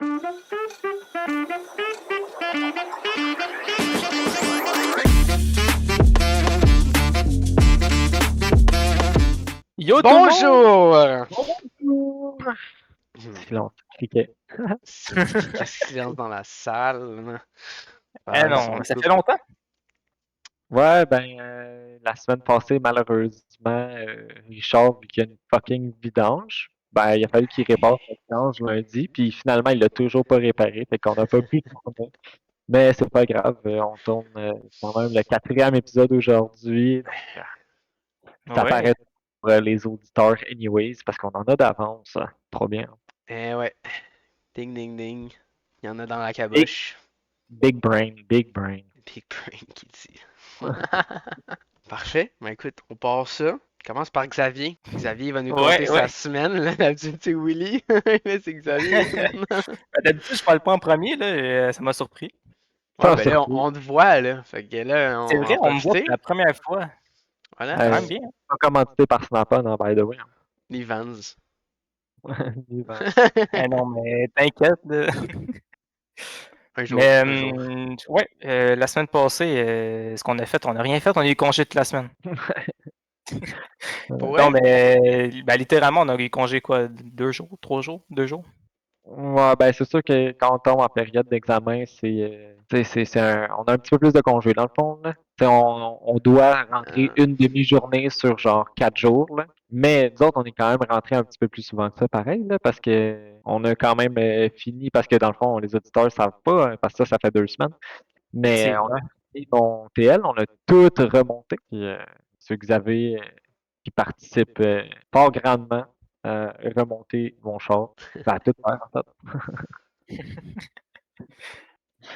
Yo tout le monde! Bonjour! Bonjour! Silence, cliquet. C'est qui qui silence dans la salle? Eh non, ça fait longtemps. Ouais, la semaine passée, malheureusement, Richard, vu qu'il y a une fucking vidange, il a fallu qu'il répare sa vidange lundi, puis finalement, il l'a toujours pas réparé, fait qu'on n'a pas pu tourner. Mais c'est pas grave, on tourne quand même le 4e épisode aujourd'hui, donc ça Ouais. paraît pour les auditeurs anyways, parce qu'on en a d'avance, hein. Trop bien. Eh ouais. Ding ding ding. Il y en a dans la caboche. Big brain, big brain. Big brain qui dit. Parfait. Ben écoute, on part ça. Commence par Xavier. Xavier va nous conter sa semaine. Là. D'habitude, c'est Willy. Mais c'est Xavier. D'habitude, je parle pas en premier, là, ça m'a surpris. Ouais, ben là, on te voit, là. Fait que là, C'est vrai, on me voit profiter. pour la première fois. Voilà. Quand même bien. Pas commandité par Snap-on, hein, by the way. Les Vans. Eh non, mais t'inquiète, là. Un jour. Mais, Un jour. ouais, la semaine passée, ce qu'on a fait, on n'a rien fait, on a eu congé toute la semaine. Pour vrai? Non, mais littéralement, on a eu congé quoi, 2 jours, 3 jours, 2 jours? Ouais, c'est sûr que quand on tombe en période d'examen, on a un petit peu plus de congés dans le fond, là. On doit rentrer une demi-journée sur genre 4 jours, là. Mais nous autres, on est quand même rentrés un petit peu plus souvent que ça, pareil, là, parce que on a quand même fini, parce que dans le fond, les auditeurs savent pas, hein, parce que ça fait 2 semaines. Mais on a fini mon TL, on a tout remonté. Puis ceux que vous avez qui participent fort grandement à remonter mon char. À tout faire, en fait.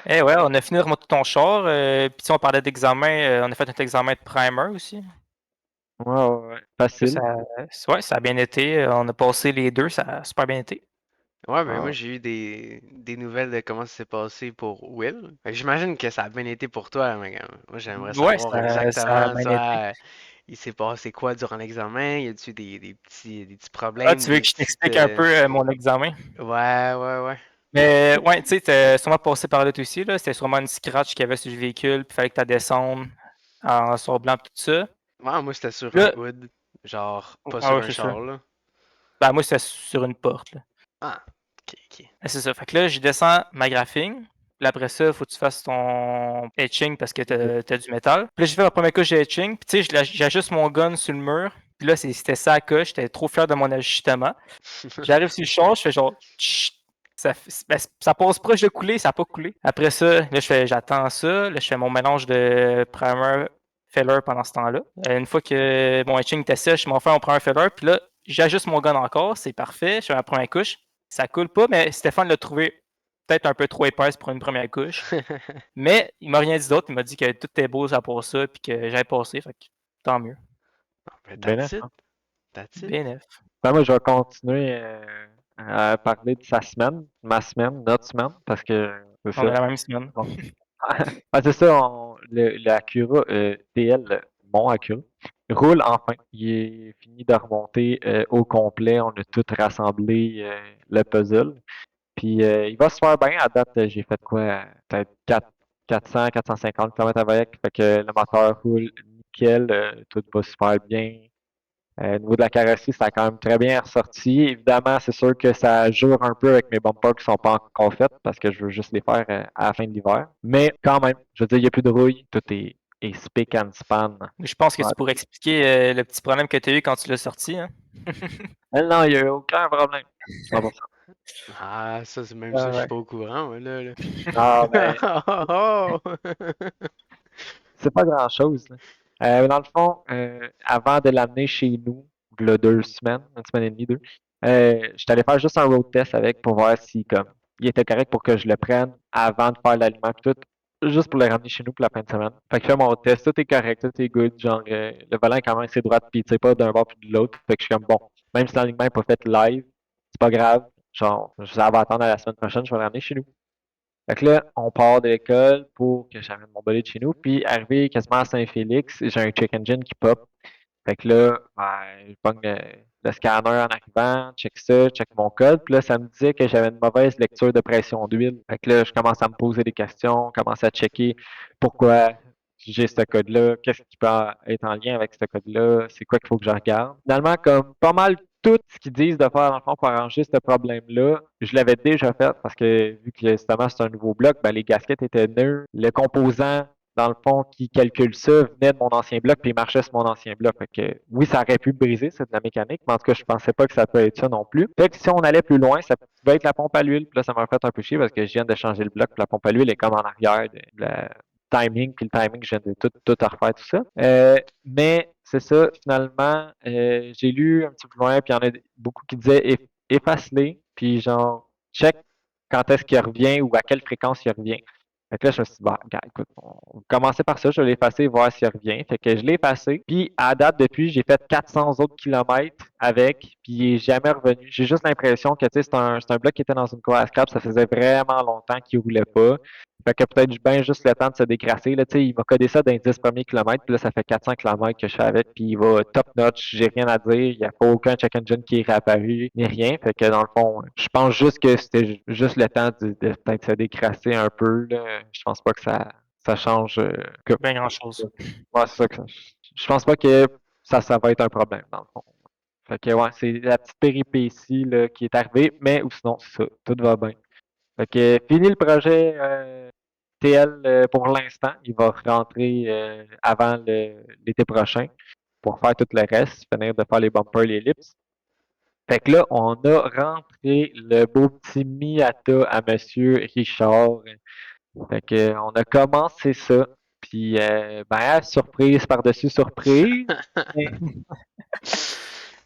Eh ouais, on a fini de remonter ton char. Puis si on parlait d'examen, on a fait notre examen de primer aussi. Ouais. Facile. Ça a bien été. On a passé les 2, ça a super bien été. Ouais, ben moi j'ai eu des nouvelles de comment ça s'est passé pour Will. Fait que j'imagine que ça a bien été pour toi, mais moi j'aimerais savoir Ça a exactement, bien toi, il s'est passé quoi durant l'examen? Y a-tu des petits Ah, problèmes, tu veux des que je petites... t'explique un peu mon examen? Ouais. Mais ouais, tu sais, t'es sûrement passé par là toi aussi, là. C'était sûrement une scratch qu'il y avait sur le véhicule, puis fallait que tu descendes en sur blanc, tout ça. Ouais, moi c'était sur un Là, hood, genre pas ah sur ouais, un c'est ça. char, là. Moi, c'était sur une porte, là. Ah, ok. C'est ça. Fait que là, je descends ma graphing. Puis après ça, il faut que tu fasses ton etching parce que t'as du métal. Puis là, j'ai fait ma première couche de etching. Puis tu sais, j'ajuste mon gun sur le mur. Puis là, c'était ça la coche. J'étais trop fier de mon ajustement. J'arrive sur le char, je fais genre... Chut. Ça passe proche de couler, ça n'a pas coulé. Après ça, là, j'attends ça. Là, je fais mon mélange de primer filler pendant ce temps-là. Une fois que mon etching était sèche, je m'en fais mon primer filler. Puis là, j'ajuste mon gun encore. C'est parfait. Je fais ma première couche. Ça coule pas, mais Stéphane l'a trouvé peut-être un peu trop épaisse pour une première couche. Mais il m'a rien dit d'autre. Il m'a dit que tout était beau à part ça, puis que j'avais passé. Fait que tant mieux. That's it. BNF. Moi, je vais continuer à parler de ma semaine, notre semaine, parce que c'est ça. On a la même semaine. C'est ça, le Acura TL, mon Acura, roule enfin. Il est fini de remonter au complet. On a tout rassemblé le puzzle. Puis il va se faire bien. À date, j'ai fait quoi? Peut-être 400, 450 km avec. Fait que le moteur roule nickel. Tout va super bien. Au niveau de la carrosserie, ça a quand même très bien ressorti. Évidemment, c'est sûr que ça jure un peu avec mes bumpers qui sont pas encore faits parce que je veux juste les faire à la fin de l'hiver. Mais quand même, je veux dire, il n'y a plus de rouille. Tout est spick and span. Je pense que Ouais. tu pourrais expliquer le petit problème que tu as eu quand tu l'as sorti. Hein? Non, il n'y a aucun problème. 100%. Ah, ça, c'est même ça, je suis pas au courant, ouais, là. Ah, Oh! c'est pas grand-chose, là. Dans le fond, avant de l'amener chez nous, il y a 2 semaines, une semaine et demie, 2, je suis allé faire juste un road test avec pour voir si comme il était correct pour que je le prenne avant de faire l'aliment et tout, juste pour le ramener chez nous pour la fin de semaine. Fait que je fais mon test, tout est correct, tout est good, genre le volant est quand même assez droit, puis tu sais pas d'un bord puis de l'autre. Fait que je suis comme bon, même si l'alignement n'est pas fait live, c'est pas grave. Genre, ça va attendre à la semaine prochaine, je vais le ramener chez nous. Fait que là, on part de l'école pour que j'amène mon bolide chez nous. Puis, arrivé quasiment à Saint-Félix, j'ai un check engine qui pop. Fait que là, je pogne le le scanner en arrivant, check ça, check mon code. Puis là, ça me disait que j'avais une mauvaise lecture de pression d'huile. Fait que là, je commence à me poser des questions, commence à checker pourquoi j'ai ce code-là, qu'est-ce qui peut être en lien avec ce code-là, c'est quoi qu'il faut que je regarde. Finalement, comme pas mal tout ce qu'ils disent de faire dans le fond pour arranger ce problème-là, je l'avais déjà fait parce que vu que justement c'est un nouveau bloc, ben, les gaskets étaient neutres. Le composant, dans le fond, qui calcule ça venait de mon ancien bloc puis il marchait sur mon ancien bloc. Fait que oui, ça aurait pu briser, c'est de la mécanique, mais en tout cas, je pensais pas que ça peut être ça non plus. Fait que si on allait plus loin, ça pouvait être la pompe à l'huile. Puis là, ça m'a fait un peu chier parce que je viens de changer le bloc, puis la pompe à l'huile est comme en arrière de la timing, puis le timing, je viens de tout refaire, tout ça. Mais c'est ça, finalement, j'ai lu un petit peu plus loin, puis il y en a beaucoup qui disaient efface-les, puis genre, check quand est-ce qu'il revient ou à quelle fréquence il revient. Fait que là, je me suis dit, bah, regarde, écoute, on va commencer par ça, je vais l'effacer, voir s'il revient. Fait que je l'ai effacé. Puis, à date, depuis, j'ai fait 400 autres kilomètres avec, puis il n'est jamais revenu. J'ai juste l'impression que, tu sais, c'est un bloc qui était dans une cour à scrap, ça faisait vraiment longtemps qu'il roulait pas. Fait que peut-être bien juste le temps de se décrasser. Là, tu sais, il m'a codé ça dans les 10 premiers kilomètres, puis là, ça fait 400 kilomètres que je fais avec, puis il va top notch, j'ai rien à dire, il n'y a pas aucun check engine qui est réapparu, ni rien. Fait que dans le fond, je pense juste que c'était juste le temps de peut-être se décrasser un peu. Là. Je pense pas que ça change. Bien grand-chose. Ouais, c'est ça que je pense pas que ça va être un problème, dans le fond. Fait que ouais, c'est la petite péripétie là, qui est arrivée, mais ou sinon, c'est ça, tout va bien. Fait que fini le projet TL pour l'instant. Il va rentrer avant l'été prochain pour faire tout le reste, finir de faire les bumpers, les ellipses. Fait que là, on a rentré le beau petit Miata à Monsieur Richard. Fait que on a commencé ça. Puis, ben, surprise par-dessus surprise. Mais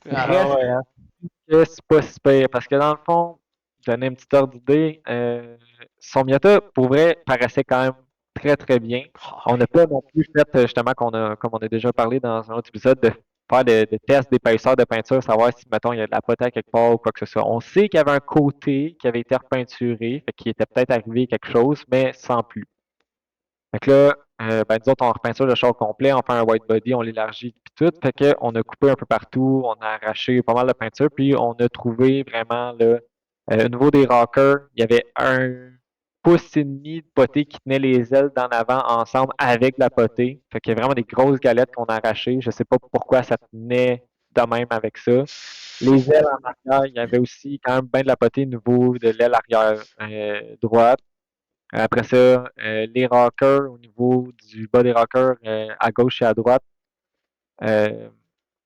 Ah, reste ouais, hein. que c'est pas si pire. Parce que dans le fond, donner une petite ordre d'idée, son Miata, pour vrai, paraissait quand même très très bien. On n'a pas non plus fait, justement, comme on a déjà parlé dans un autre épisode, de faire des tests d'épaisseur de peinture, savoir si, mettons, il y a de la potasse quelque part ou quoi que ce soit. On sait qu'il y avait un côté qui avait été repeinturé, fait qu'il était peut-être arrivé quelque chose, mais sans plus. Fait que là, ben, nous autres, on repeinture le char complet, on fait un white body, on l'élargit, puis tout. Fait que on a coupé un peu partout, on a arraché pas mal de peinture, puis on a trouvé vraiment, là, au niveau des rockers, il y avait un pouce et demi de potée qui tenait les ailes d'en avant ensemble avec la potée. Fait qu'il y a vraiment des grosses galettes qu'on a arrachées. Je sais pas pourquoi ça tenait de même avec ça. Les ailes en arrière, il y avait aussi quand même bien de la potée au niveau de l'aile arrière droite. Après ça, les rockers au niveau du bas des rockers à gauche et à droite. Euh,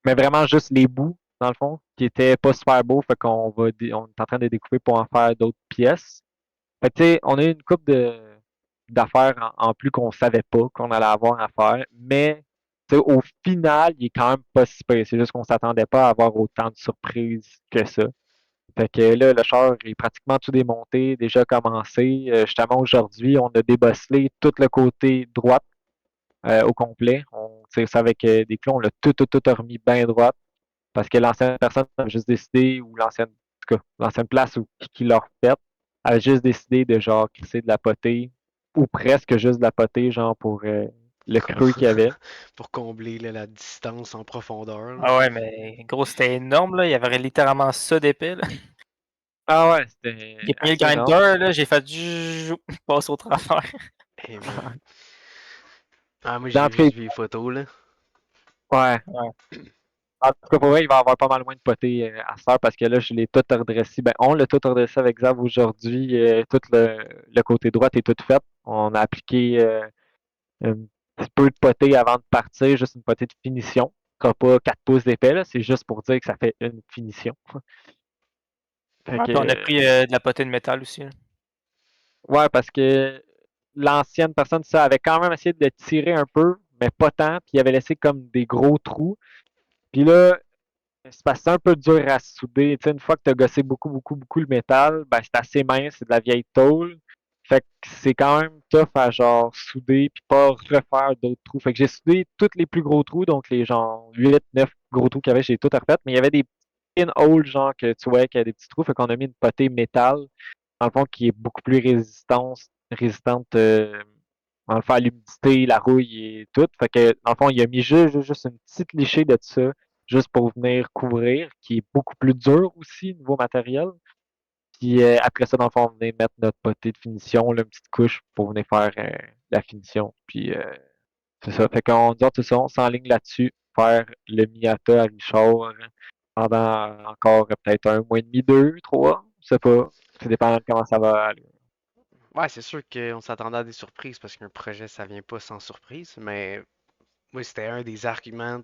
mais vraiment juste les bouts, dans le fond, qui étaient pas super beaux. Fait qu'on on est en train de découper pour en faire d'autres pièces. Fait que tu sais, on a eu une coupe d'affaires en plus qu'on savait pas qu'on allait avoir à faire. Mais tu sais, au final, il est quand même pas si pire. C'est juste qu'on s'attendait pas à avoir autant de surprises que ça. Fait que là, le char est pratiquement tout démonté, déjà commencé. Justement, aujourd'hui, on a débosselé tout le côté droit au complet. On tire ça avec des clous, on l'a tout remis bien droit parce que l'ancienne personne avait juste décidé, ou l'ancienne, en tout cas, l'ancienne place où, qui l'a refait, avait juste décidé de genre crisser de la potée, ou presque juste de la potée, genre pour le creux qu'il y avait. pour combler là, la distance en profondeur. Là. Ah ouais, mais gros, c'était énorme, là. Il y avait littéralement ça d'épais, là. Ah ouais, c'était J'ai pris le assez énorme. grinder, là, j'ai fait passe au travers. Eh, man. Ah, moi j'ai D'entrée, juste vu les photos là. ouais. Ouais. En tout cas, pour vrai, il va y avoir pas mal moins de potées à cette heure parce que là, je l'ai tout redressé. Ben, on l'a tout redressé avec Xav aujourd'hui. Tout le côté droit est tout fait. On a appliqué un petit peu de potée avant de partir, juste une potée de finition. Ce sera pas 4 pouces d'épais, là, c'est juste pour dire que ça fait une finition. Fait Ouais, puis on a que, pris de la potée de métal aussi, là. ouais, parce que l'ancienne personne, ça avait quand même essayé de tirer un peu, mais pas tant, puis il avait laissé comme des gros trous. Puis là, c'est parce que c'est un peu dur à souder. Tu sais, une fois que tu as gossé beaucoup le métal, ben c'est assez mince, c'est de la vieille tôle. Fait que c'est quand même tough à genre souder puis pas refaire d'autres trous. Fait que j'ai soudé tous les plus gros trous, donc les genre 8, 9 gros trous qu'il y avait, j'ai tout refait. Mais il y avait des pinholes, genre que tu vois qu'il y a des petits trous. Fait qu'on a mis une potée métal, dans le fond, qui est beaucoup plus résistante dans le fond, à l'humidité, la rouille et tout. Fait que dans le fond, il a mis juste une petite lichée de ça juste pour venir couvrir, qui est beaucoup plus dur aussi niveau matériel. Puis après ça, dans le fond, on venait mettre notre potée de finition, là, une petite couche pour venir faire la finition. Puis c'est ça. Fait qu'on dit tout ça, on s'enligne là-dessus, faire le Miata à Richard pendant encore peut-être un mois et demi, deux, trois, je sais pas. Ça dépend de comment ça va aller. Ouais, c'est sûr qu'on s'attendait à des surprises parce qu'un projet, ça vient pas sans surprise, mais moi, c'était un des arguments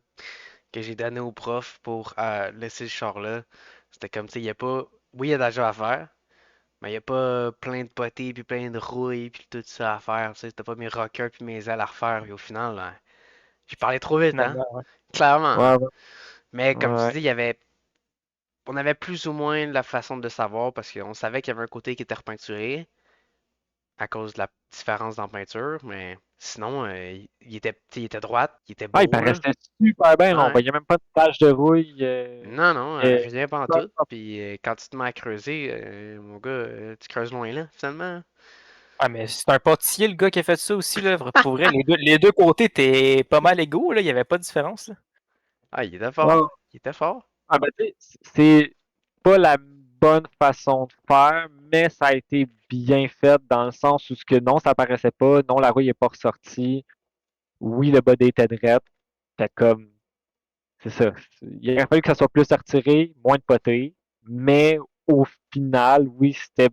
que j'ai donné au prof pour laisser ce char-là. C'était comme, tu sais, il y a pas. Oui, il y a de la job à faire, mais il y a pas plein de potées puis plein de rouilles puis tout ça à faire. Tu sais, t'as pas mes rockers puis mes ailes à refaire. Puis au final, j'ai parlé trop vite, hein? Finalement, ouais. Clairement, Ouais, hein? ouais, Mais comme tu ouais. dis, on avait plus ou moins la façon de savoir parce qu'on savait qu'il y avait un côté qui était repeinturé à cause de la différence dans peinture, mais sinon, il était droit, il était Ah, il beau, là. paraissait super bien, là. On Ouais. voyait même pas de tache de rouille. Non, non, Euh, rien pas en tout. Puis quand tu te mets à creuser, mon gars, tu creuses loin là, finalement. Ah, mais c'est un pâtissier, le gars qui a fait ça aussi, là. Pour vrai, les deux côtés étaient pas mal égaux, là. Il y avait pas de différence, là. Ah, il était ouais. fort. Il était fort. Ah, ben, tu sais, c'est pas la bonne façon de faire, mais ça a été bien fait dans le sens où ce que non, ça paraissait pas, non, la rouille est pas ressortie, oui, le body était drette, c'était comme, c'est ça. Il aurait fallu que ça soit plus retiré, moins de poté, mais au final, oui, c'était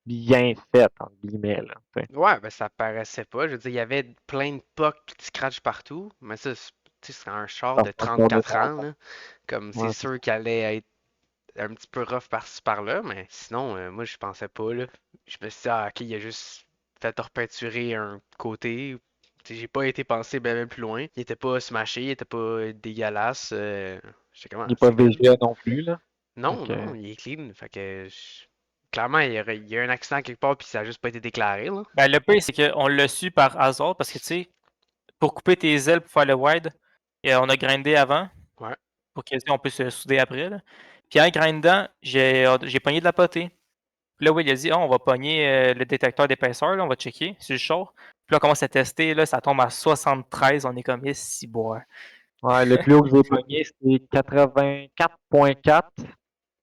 bien fait, entre guillemets, là, tu sais. Ouais, ben ça paraissait pas. Je veux dire, il y avait plein de pocs pis de scratch partout, mais ça, tu sais, c'est un char Ça de fait encore de 34 temps. ans, là. Comme c'est Ouais, c'est sûr qu'il allait être un petit peu rough par-ci par-là, mais sinon, moi je pensais pas, là. Je me suis dit, ah, ok, il a juste fait repeinturer un côté. Tu sais, j'ai pas été pensé bien plus loin. Il était pas smashé, il était pas dégueulasse. J'étais comme, il ah, n'est pas c'est good. VGA non plus, là. Fait Non, que, non, il est clean. Fait que, clairement, il y a eu un accident quelque part, puis ça a juste pas été déclaré, là. Ben, le pire, c'est qu'on l'a su par hasard parce que, tu sais, pour couper tes ailes pour faire le wide, on a grindé avant Ouais. pour que, tu sais, on puisse se souder après, là. Puis en grindant, j'ai pogné de la potée. Puis là, oui, il a dit, ah, on va pogner le détecteur d'épaisseur, là, on va checker sur le char. Puis là, on commence à tester, là, ça tombe à 73, on est comme, si boire. ouais, le plus haut que j'ai pogné, c'était 84,4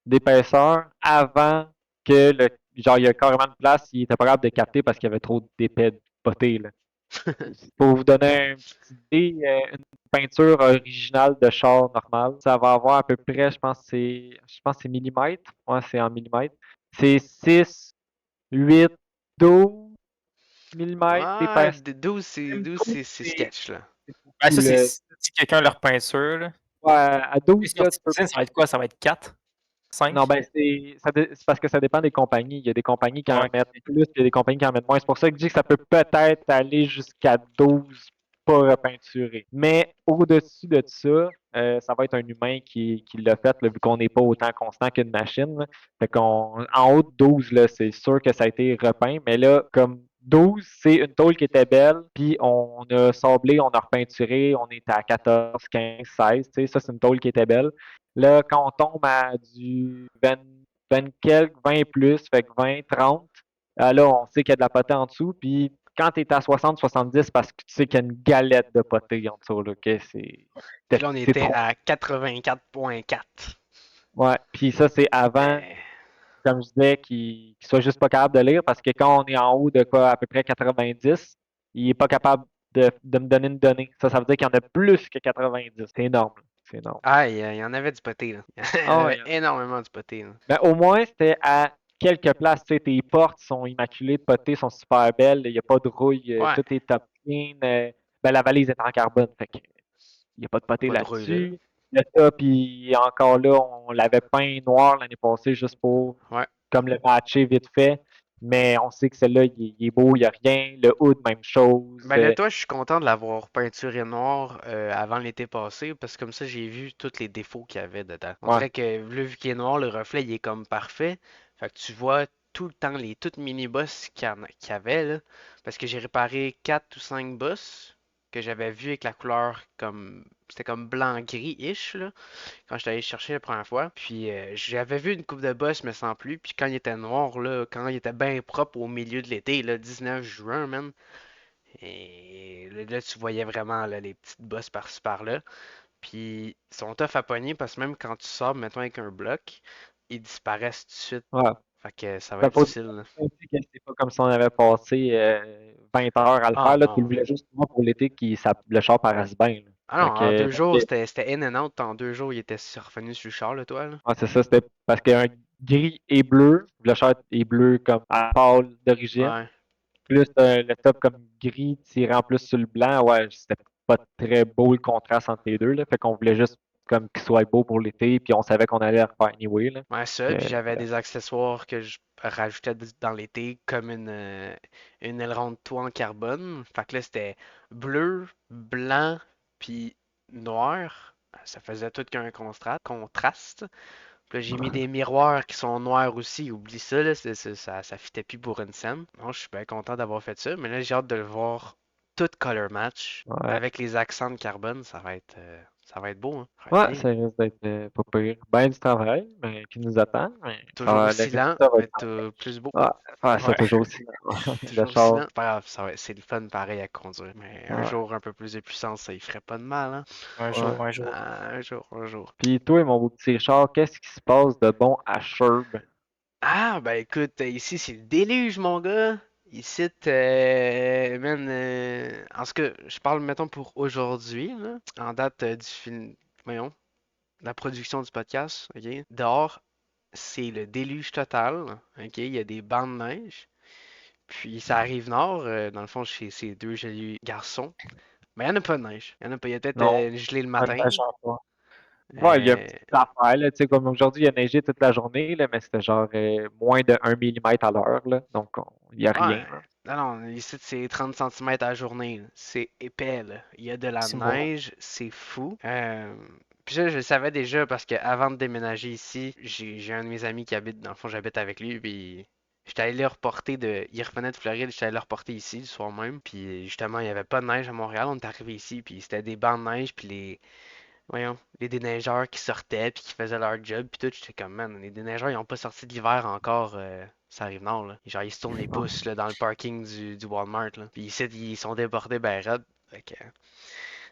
d'épaisseur avant que le. Genre, il y a carrément de place, il était pas capable de capter parce qu'il y avait trop d'épais de poté, là. Pour vous donner une petite idée, une peinture originale de char normal, ça va avoir à peu près, je pense que c'est millimètres. Ouais, c'est en millimètres. C'est 6, 8, 12 millimètres Ouais, d'épaisseur. 12, 12, c'est c'est sketch, là. Ben, tout ça, c'est le. si quelqu'un leur peinture, là. Ouais, à Les 12, là, sorties tu peux. d'usine, ça va être quoi? Ça va être 4? Non, 5? ben c'est parce que ça dépend des compagnies. Il y a des compagnies qui en Ouais. mettent plus, puis il y a des compagnies qui en mettent moins. C'est pour ça que je dis que ça peut peut-être aller jusqu'à 12 pas repeinturés. Mais au-dessus de ça, ça va être un humain qui l'a fait, là, vu qu'on n'est pas autant constant qu'une machine, là. Fait qu'en en haut de 12, là, c'est sûr que ça a été repeint. Mais là, comme 12, c'est une tôle qui était belle, puis on a sablé, on a repeinturé, on est à 14, 15, 16. Tu sais, ça, c'est une tôle qui était belle. Là, quand on tombe à du 20, 20 quelques, 20 et plus, fait que 20, 30, là, on sait qu'il y a de la potée en dessous. Puis quand tu es à 60, 70, parce que tu sais qu'il y a une galette de potée en dessous, là, que Puis là, on c'est était trop. à 84,4. Ouais, puis ça, c'est avant, Mais, comme je disais, qu'il soit juste pas capable de lire, parce que quand on est en haut de quoi, à peu près 90, il est pas capable de me donner une donnée. Ça veut dire qu'il y en a plus que 90. C'est énorme, là. C'est énorme. ah, il y en avait du poté, là. Il y en Ah avait ouais. énormément du poté, là. Ben, au moins, c'était à quelques places. Tu sais, tes portes sont immaculées de potées, sont super belles. Il n'y a pas de rouille. Ouais, Tout est top clean. Ben, la valise est en carbone. Fait que, il n'y a pas de potée pas de rouille, là. là-dessus. Le top, encore là, on l'avait peint noir l'année passée juste pour Ouais. comme le matcher vite fait. Mais on sait que celle-là, il est beau, il n'y a rien. Le hood, même chose. Ben là, toi, je suis content de l'avoir peinturé noir avant l'été passé, parce que comme ça, j'ai vu tous les défauts qu'il y avait dedans. On Ouais. dirait que, là, vu qu'il est noir, le reflet, il est comme parfait. Fait que tu vois tout le temps les toutes mini-boss qu'il y avait, là. Parce que j'ai réparé 4 ou 5 boss que j'avais vu avec la couleur comme... C'était comme blanc-gris-ish, là, quand j'étais allé chercher la première fois. Puis j'avais vu une coupe de boss, mais sans plus. Puis quand il était noir, là, quand il était bien propre au milieu de l'été, là, 19 juin, man. Et là, tu voyais vraiment là, les petites bosses par-ci par-là. Puis ils sont tough à pogner parce que même quand tu sors, mettons avec un bloc, ils disparaissent tout de suite. Ouais. Fait que ça va Ben, être faut difficile, là. aussi que c'est pas comme si on avait passé 20 heures à le Ah faire. Là, tu le non. voulais juste moi, pour l'été, le char paraisse bien. Là. Ah non, Fait en que, deux jours, c'était in and out. En 2 jours, il était revenu sur le char, là, toi, là. ouais, c'est ça, c'était parce qu'il y a un gris et bleu. Le char est bleu comme à pâle d'origine. Ouais. Plus le top comme gris tiré en plus sur le blanc. Ouais, c'était pas très beau le contraste entre les deux. Là. Fait qu'on voulait juste comme qu'il soit beau pour l'été. Puis on savait qu'on allait le refaire anyway. Là. Ouais, ça, puis Euh, j'avais des accessoires que je rajoutais dans l'été, comme une aileron de toit en carbone. Fait que là, c'était bleu, blanc, puis noir. Ça faisait tout qu'un contraste. Puis là, j'ai mis des miroirs qui sont noirs aussi. Oublie ça, là, ça fitait plus pour une scène. Non, je suis bien content d'avoir fait ça, mais là, j'ai hâte de le voir tout color match ouais. avec les accents de carbone. Ça va être beau, hein. Ça va être Ouais, bien. ça risque d'être pas pire. Ben du travail mais, qui nous attend, mais Toujours le aussi lent, résultat va va être être plus beau. parfait. Ouais, ouais, ça Ouais. toujours aussi. Le Toujours aussi char. lent. C'est pas grave, c'est le fun pareil à conduire. Mais un Ouais, jour, un peu plus de puissance, ça y ferait pas de mal, hein? Un ouais. jour, un jour. Ah, un jour, un jour. Puis toi, mon beau petit Richard, qu'est-ce qui se passe de bon à Sherb? Ah, ben écoute, ici, c'est le déluge, mon gars. Ici, man, en ce que je parle, mettons, pour aujourd'hui, là, en date du film, voyons, la production du podcast, ok? Dehors, c'est le déluge total, ok? Il y a des bancs de neige. Puis ça arrive nord, dans le fond, chez ces deux jolis garçons. Mais il n'y en a pas de neige. Il y en a pas. Il y a peut-être Non, une gelée le Un matin. neige encore. ouais, il y a une Euh, petite affaire, là, tu sais, comme aujourd'hui, il a neigé toute la journée, là, mais c'était genre moins de 1 millimètre à l'heure, là, donc il n'y a ouais. rien, là. Non, non, ici, c'est 30 centimètres à la journée, là. C'est épais, là. Il y a de la C'est moi. neige, c'est fou. Puis ça, je le savais déjà parce qu'avant de déménager ici, j'ai un de mes amis qui habite, dans le fond, j'habite avec lui, puis j'étais allé le reporter il revenait de Floride, j'étais allé le reporter ici le soir même, puis justement, il n'y avait pas de neige à Montréal, on est arrivé ici, puis c'était des bancs de neige, puis voyons, les déneigeurs qui sortaient puis qui faisaient leur job puis tout, j'étais comme man, les déneigeurs ils ont pas sorti de l'hiver encore, ça arrive nord là. Genre ils se tournent les pouces là, dans le parking du Walmart là. Puis ici ils sont débordés ben raides. Fait que,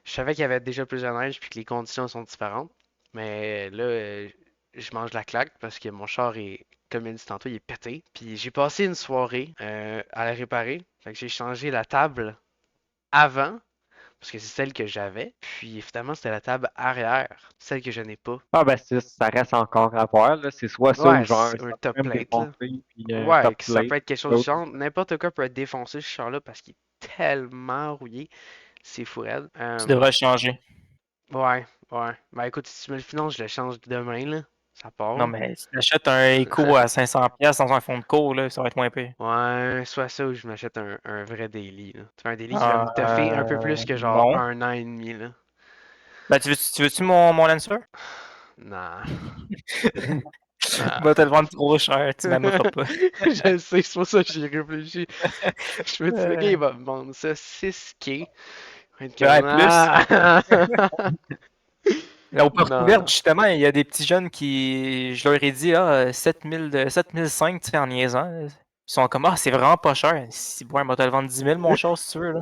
je savais qu'il y avait déjà plus de neige puis que les conditions sont différentes. Mais là, je mange la claque parce que mon char est, comme il dit tantôt, il est pété. Puis j'ai passé une soirée à la réparer. Fait que j'ai changé la table avant parce que c'est celle que j'avais. Puis finalement, c'était la table arrière, celle que je n'ai pas. Ah ben ça reste encore à voir, là. C'est soit ça ou Ouais, genre c'est un ça top peut même plate, là. défoncer puis un Ouais, top que ça plate. peut être quelque chose de L'autre, chiant. N'importe quoi peut être défoncé, ce char-là, parce qu'il est tellement rouillé. C'est fou raide. Tu devrais changer. Ouais, ouais. Ben écoute, si tu me le finances, je le change demain, là. Ça part, Non, là. mais si tu achètes un Eco à 500$ dans un fond de cours, là, ça va être moins pire. Ouais, soit ça ou je m'achète un vrai daily, là. Tu fais un daily qui va me toffer un peu plus que genre Non. 1 an et demi, là. Ben, tu veux-tu mon Lancer? Nah, Je nah. vais te le vendre trop cher, tu m'aimeras pas. Je le sais, c'est pour ça que j'y réfléchi. Je me dis, le gars, Euh, il va me vendre ça 6K. Il va être comme, ouais, plus. ah! Là, aux portes Non, ouvertes, non. justement, il y a des petits jeunes qui, je leur ai dit, 7005, tu sais, en niaisant. Ils sont comme, ah, c'est vraiment pas cher. Si, bon, moi, te le vendre 10 000, mon char, si tu veux, là.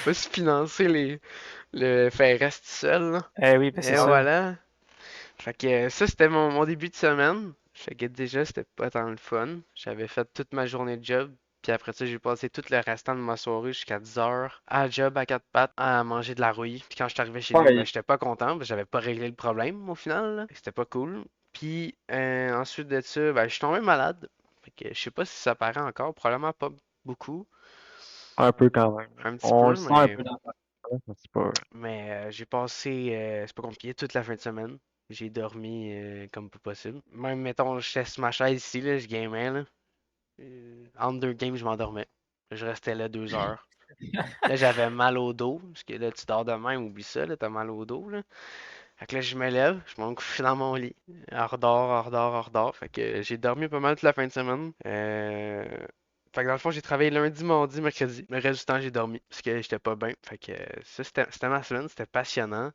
Pas se financer le faire rester seul, là. Eh oui, ben c'est Et ça. voilà. Fait que ça, c'était mon début de semaine. Fait que déjà, c'était pas tant le fun. J'avais fait toute ma journée de job. Puis après ça, j'ai passé tout le restant de ma soirée jusqu'à 10 heures à la job à quatre pattes, à manger de la rouille. Puis quand je suis arrivé chez nous, ben, ouais, j'étais pas content parce que j'avais pas réglé le problème au final, là. C'était pas cool. Puis ensuite de ça, ben, je suis tombé malade. Fait que je sais pas si ça paraît encore, probablement pas beaucoup, un peu quand même. un petit On le peu, sent un mais peu dans la face, mais c'est pas. j'ai passé, c'est pas compliqué, toute la fin de semaine. J'ai dormi comme pas possible. Même, mettons, je sur ma chaise ici, là, je gamais, là. Entre deux games, je m'endormais. Je restais là 2 heures. Là, j'avais mal au dos, parce que là, tu dors de même, oublie ça, là, t'as mal au dos, là. Fait que là, je me lève, je m'en couche dans mon lit. Redors, redors, redors. Fait que j'ai dormi pas mal toute la fin de semaine. Fait que dans le fond, j'ai travaillé lundi, mardi, mercredi. Le reste du temps, j'ai dormi, parce que j'étais pas bien. Fait que ça, c'était ma semaine, c'était passionnant.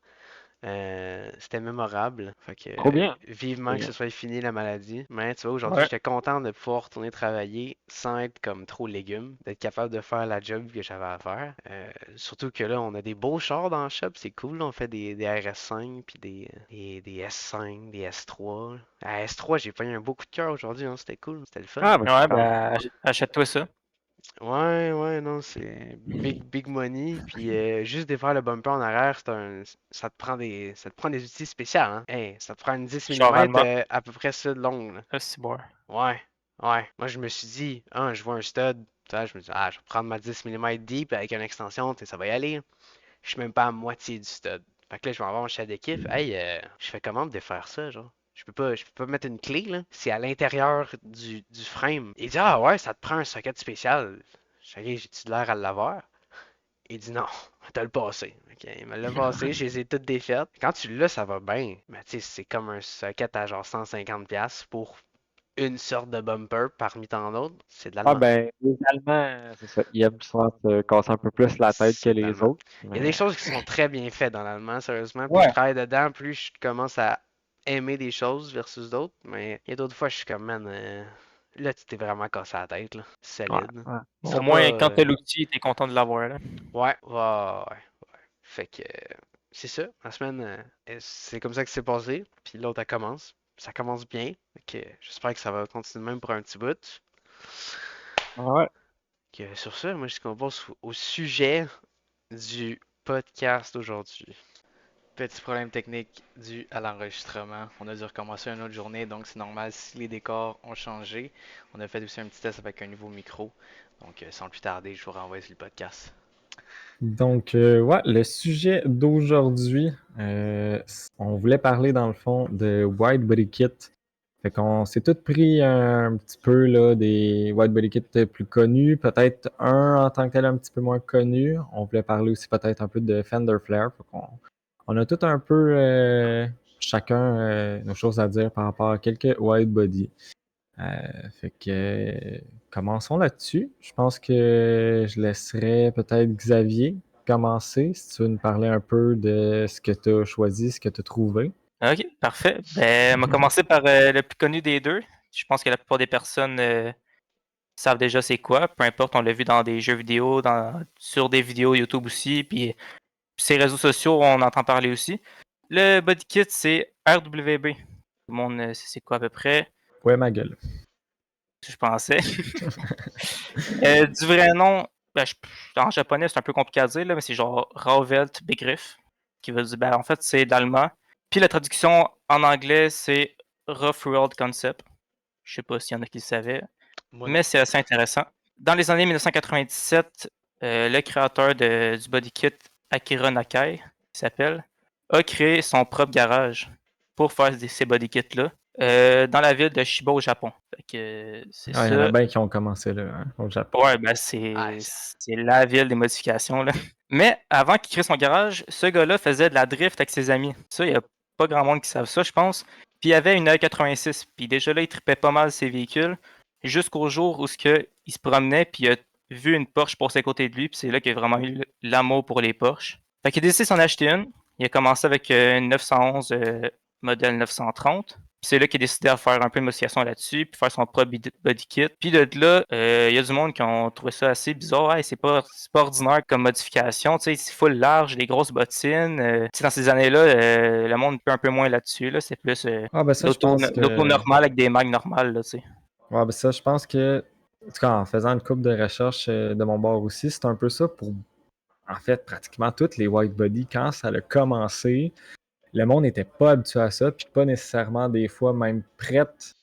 C'était mémorable. Fait que Trop bien. vivement Trop que ce bien. soit fini la maladie. Mais tu vois, aujourd'hui, Ouais. j'étais content de pouvoir retourner travailler sans être comme trop légume, d'être capable de faire la job que j'avais à faire. Surtout que là, on a des beaux chars dans le shop, c'est cool. Là. On fait des RS5 puis des S5, des S3. À S3, j'ai pris un beau coup de cœur aujourd'hui, hein, c'était cool, c'était le fun. Ah, ben, je suis Ouais, content. ben, achète-toi ça. Ouais, non, c'est big money. Puis juste défaire le bumper en arrière, ça te prend des outils spéciaux, hein. Hey, ça te prend une 10 Genre mm allemand. à peu près ça de longue, là. Ah, c'est bon. Ouais, ouais. Moi, je me suis dit, je vois un stud, tu sais, je me dis, je vais prendre ma 10 mm deep avec une extension, tu sais, ça va y aller. Je suis même pas à moitié du stud. Fait que là, je vais avoir mon chat d'équipe. Hey, je fais comment de défaire ça, genre? Je peux pas mettre une clé, là. C'est à l'intérieur du frame. Il dit, ah ouais, ça te prend un socket spécial. Je dis, j'ai-tu de l'air à l'avoir? Il dit non, t'as le passé. Ok, il me l'a passé, je les ai toutes défaites. Quand tu l'as, ça va bien. Mais tu sais, c'est comme un socket à genre 150$ pour une sorte de bumper parmi tant d'autres. C'est de Ah, l'allemand. ben, les Allemands, c'est ça. Ils aiment souvent se casser un peu plus la tête que C'est de les l'allemand. autres. Il y a des Mais, choses qui sont très bien faites dans l'allemand, sérieusement. Plus je ouais. travaille dedans, plus je commence à aimer des choses versus d'autres. Mais il y a d'autres fois, je suis comme, man, là, tu t'es vraiment cassé la tête, là. Ouais, Solide. ouais. Tu Bon, au seras pas. moins, quand t'as l'outil, t'es content de l'avoir, là. Ouais. Fait que c'est ça. La semaine, c'est comme ça que c'est passé. Puis l'autre, elle commence. Ça commence bien. Fait que j'espère que ça va continuer de même pour un petit bout. Ouais. Sur ça, moi, je qu'on passe au sujet du podcast aujourd'hui. Petit problème technique dû à l'enregistrement. On a dû recommencer une autre journée, donc c'est normal si les décors ont changé. On a fait aussi un petit test avec un nouveau micro. Donc sans plus tarder, je vous renvoie sur le podcast. Donc, ouais, le sujet d'aujourd'hui, on voulait parler dans le fond de White Body Kit. Fait qu'on s'est tous pris un petit peu là, des White Body Kit plus connus, peut-être un en tant que tel un petit peu moins connu. On voulait parler aussi peut-être un peu de Fender Flare. Fait qu'on on a tout un peu chacun nos choses à dire par rapport à quelques White Body. Fait que commençons là-dessus. Je pense que je laisserai peut-être Xavier commencer, si tu veux nous parler un peu de ce que tu as choisi, ce que tu as trouvé. Ok, parfait. Ben, on va commencer par le plus connu des deux. Je pense que la plupart des personnes savent déjà c'est quoi. Peu importe, on l'a vu dans des jeux vidéo, sur des vidéos YouTube aussi, puis ces réseaux sociaux, on entend parler aussi. Le body kit, c'est RWB. Tout le monde sait c'est quoi à peu près, Ouais, ma gueule. je pensais. Du vrai nom, ben, en japonais, c'est un peu compliqué à dire, là, mais c'est genre Rauwelt Begriff, qui veut dire, ben, en fait, c'est d'allemand. Puis la traduction en anglais, c'est Rough World Concept. Je sais pas s'il y en a qui le savaient, Moi non. mais c'est assez intéressant. Dans les années 1997, le créateur du body kit, Akira Nakai, qui s'appelle, a créé son propre garage pour faire ces body kits-là dans la ville de Shiba au Japon. Fait que c'est Ah, il y en a ça. bien qui ont commencé là, hein, au Japon. Ouais, ben Ah, c'est la ville des modifications, là. Mais avant qu'il crée son garage, ce gars-là faisait de la drift avec ses amis. Ça, il n'y a pas grand monde qui savent ça, je pense. Puis il avait une E86. Puis déjà là, il tripait pas mal ses véhicules. Jusqu'au jour où il se promenait, puis il a vu une Porsche passer à côté de lui. Puis c'est là qu'il a vraiment eu l'amour pour les Porsche. Fait qu'il a décidé de s'en acheter une. Il a commencé avec une 911 modèle 930. Puis c'est là qu'il a décidé à faire un peu de modification là-dessus, puis faire son propre body kit. Puis de là, il y a du monde qui ont trouvé ça assez bizarre. Hey, c'est pas ordinaire comme modification. Tu sais, c'est full large, des grosses bottines. Tu sais, dans ces années-là, le monde peut un peu moins là-dessus. Là. C'est plus Ah, ben ça, je pense l'auto que. normale avec des mags normales. Là, tu sais. Ouais, ben ça, je pense que. En tout cas, en faisant une coupe de recherche de mon bord aussi, c'est un peu ça pour, en fait, pratiquement toutes les white body. Quand ça a commencé, le monde n'était pas habitué à ça, puis pas nécessairement des fois même prête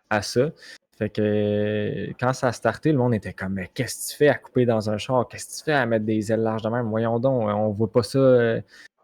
à ça. Fait que quand ça a starté, le monde était comme mais qu'est-ce que tu fais à couper dans un char? Qu'est-ce que tu fais à mettre des ailes larges de même? Voyons donc, on voit pas ça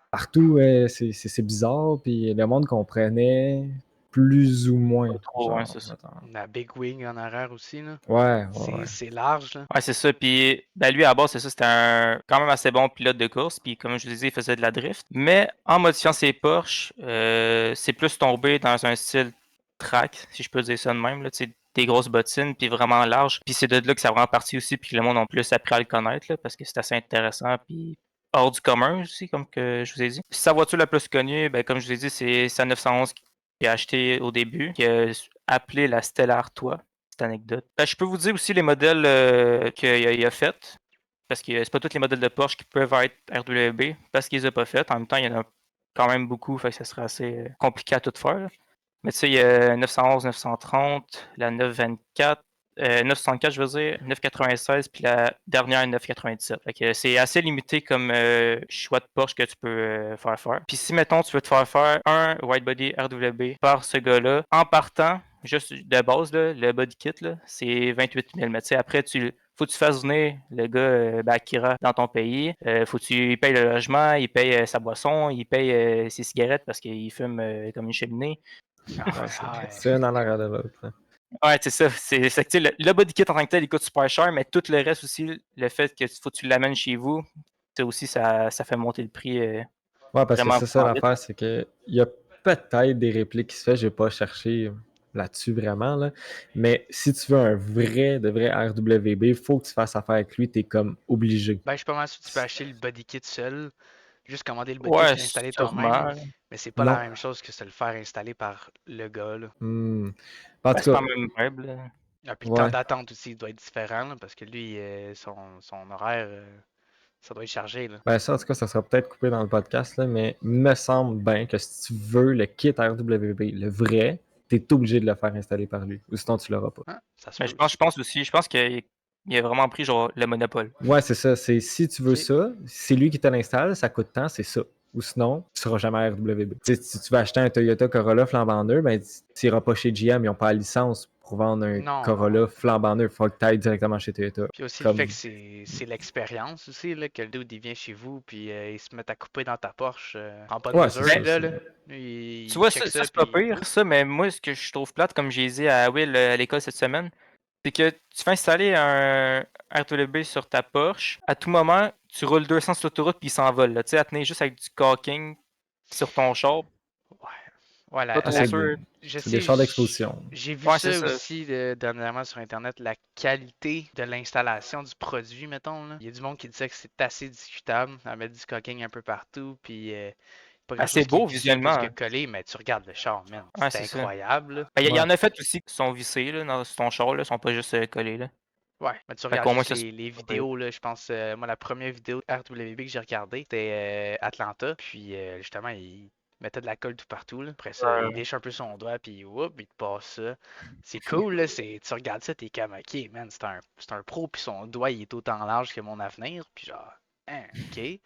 partout, c'est bizarre. Puis le monde comprenait plus ou moins. Pas trop, ouais, Genre, c'est ça. mettons. La Big Wing en arrière aussi, là. Ouais. c'est large, là. Ouais, c'est ça. Puis, ben lui, à la base, c'est ça. C'était quand même assez bon pilote de course. Puis, comme je vous disais, il faisait de la drift. Mais en modifiant ses Porsche, c'est plus tombé dans un style track, si je peux dire ça de même. Là, tu sais, des grosses bottines, puis vraiment large. Puis, c'est de là que ça a vraiment parti aussi. Puis, le monde a plus appris à le connaître, là, parce que c'est assez intéressant. Puis, hors du commun aussi, comme que je vous ai dit. Puis sa voiture la plus connue, ben, comme je vous ai dit, c'est sa 911 qu'il a acheté au début, qu'il a appelé la Stellar Toi. Cette anecdote. Ben, je peux vous dire aussi les modèles qu'il a fait. Parce que c'est pas tous les modèles de Porsche qui peuvent être RWB, parce qu'ils les ont pas fait. En même temps, il y en a quand même beaucoup, fait que ça serait assez compliqué à tout faire. Là. Mais tu sais, il y a 911, 930, la 924, 964, je veux dire, 996, puis la dernière 997. Fait que c'est assez limité comme choix de Porsche que tu peux faire. Puis si, mettons, tu veux te faire un widebody RWB par ce gars-là, en partant, juste de base, là, le body kit, là, c'est 28 000. Mais tu sais, après, faut que tu fasses venir le gars Akira dans ton pays. Faut que tu payes le logement, il paye sa boisson, il paye ses cigarettes parce qu'il fume comme une cheminée. Ouais, Ah, c'est un en arrière de l'autre. Là. Ouais, c'est ça. C'est que, tu sais, le body kit en tant que tel, il coûte super cher, mais tout le reste aussi, le fait que faut que tu l'amènes chez vous, ça aussi, ça fait monter le prix Ouais, parce que vraiment c'est ça vraiment vite. l'affaire, c'est que il y a peut-être des répliques qui se fait, j'ai pas cherché là-dessus vraiment, là. Mais si tu veux un de vrai RWB, il faut que tu fasses affaire avec lui, t'es comme obligé. ben, je suis pas mal sûr que tu peux acheter le body kit seul, juste commander le body kit Ouais, puis l'installer toi-même, sûrement. Là. mais c'est pas la Non. même chose que se le faire installer par le gars, là. Hmm. En Ben, tout c'est pas cas, le même vibe, là. Ah, puis le temps ouais. d'attente aussi doit être différent, là, parce que lui, son horaire, ça doit être chargé, là. Ben ça, en tout cas, ça sera peut-être coupé dans le podcast, là, mais me semble bien que si tu veux le kit RWB, le vrai, t'es obligé de le faire installer par lui. Ou sinon, tu l'auras pas. Hein? Ça se Mais peut. je pense aussi, je pense qu'il a vraiment pris genre le monopole. Ouais, c'est ça. C'est si tu veux Ok. ça, c'est lui qui te l'installe, ça coûte tant, c'est ça. Ou sinon, tu seras jamais RWB. Tu sais, si tu veux acheter un Toyota Corolla flambant neuf, ben tu n'iras pas chez GM, ils n'ont pas la licence pour vendre un Non, Corolla non. flambant neuf. Il faut que tu ailles directement chez Toyota. Puis aussi le Comme... fait que c'est l'expérience aussi, là, que le dude il vient chez vous, puis il se met à couper dans ta Porsche en bonne Ouais, c'est mesure, ça là, aussi. là. Lui, Tu il vois, check ça ça, c'est pas puis pire, ça, mais moi, ce que je trouve plate, comme j'ai dit à Will à l'école cette semaine, c'est que tu fais installer un RWB sur ta Porsche, à tout moment, tu roules 200 sur l'autoroute puis il s'envole. Là. Tu sais, à tenir juste avec du caulking sur ton char. ouais. Ouais, Pas Ah, trop sûr. je c'est des sais, chars d'exposition. j'ai vu Ouais, c'est ça ça. aussi dernièrement sur Internet, la qualité de l'installation du produit, mettons, là. Il y a du monde qui disait que c'est assez discutable à mettre du caulking un peu partout, puis pas grand C'est chose qui est beau vissé plus visuellement. que collé, mais tu regardes le char, man. Ouais, C'est c'est ça. incroyable, là. Ben, il y Ouais. en a fait aussi qui sont vissés là, sur ton char, là, ils sont pas juste collés. Là. Ouais, mais tu Fait regardes qu'au moins, juste ça, c'est les pas pire. vidéos, là, je pense, moi, la première vidéo RWB que j'ai regardée, c'était Atlanta, puis justement, il mettait de la colle tout partout, là. Après ça, il lèche un peu son doigt, puis whoop, il te passe ça. C'est cool, là, tu regardes ça, t'es comme, ok, man, c'est un pro, puis son doigt, il est autant large que mon avenir, puis genre, hein, ok.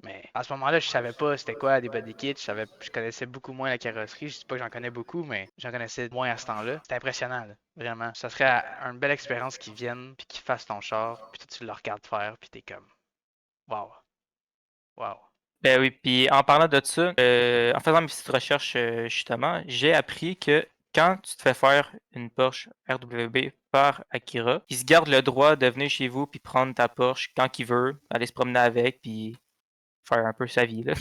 Mais à ce moment-là, je savais pas c'était quoi des body kits, je connaissais beaucoup moins la carrosserie. Je dis pas que j'en connais beaucoup, mais j'en connaissais moins à ce temps-là. C'était impressionnant, là, vraiment. Ça serait une belle expérience qu'ils viennent, puis qu'ils fassent ton char, puis toi tu le regardes faire, puis t'es comme, waouh, waouh. Ben oui, puis en parlant de ça, en faisant mes petites recherches justement, j'ai appris que quand tu te fais faire une Porsche RWB par Akira, il se garde le droit de venir chez vous puis prendre ta Porsche quand il veut, aller se promener avec puis faire un peu sa vie là.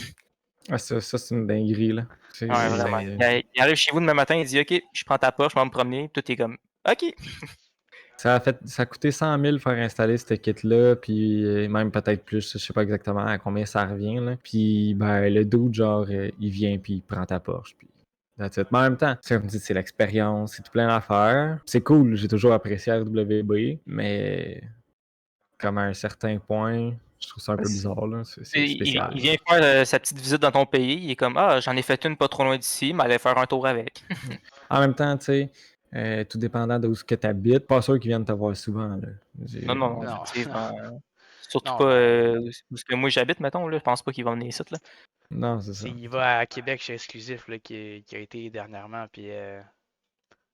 Ah, ça c'est une dinguerie, là. Ouais, vraiment. Il arrive chez vous demain matin, il dit OK, je prends ta Porsche, je vais me promener, tout est comme OK. Ça a coûté 100 000 faire installer ce kit-là, puis même peut-être plus, je sais pas exactement à combien ça revient, là. Puis, ben, le dude, genre, il vient, puis il prend ta Porsche, puis that's it. Mais en même temps, comme dit, c'est l'expérience, c'est tout plein d'affaires. C'est cool, j'ai toujours apprécié RWB, mais comme à un certain point, je trouve ça un peu bizarre, là. C'est spécial. Il vient faire sa petite visite dans ton pays, il est comme Ah, j'en ai fait une pas trop loin d'ici, mais allez faire un tour avec. En même temps, tu sais, tout dépendant de où ce que tu habites, pas sûr qu'ils viennent te voir souvent, là. Non, non, Non, effectivement. Surtout non, pas non. où ce que moi j'habite, mettons, là. Je pense pas qu'ils vont venir ici, là. Non, c'est ça. Il va à Québec chez Exclusif, là, qui a été dernièrement, puis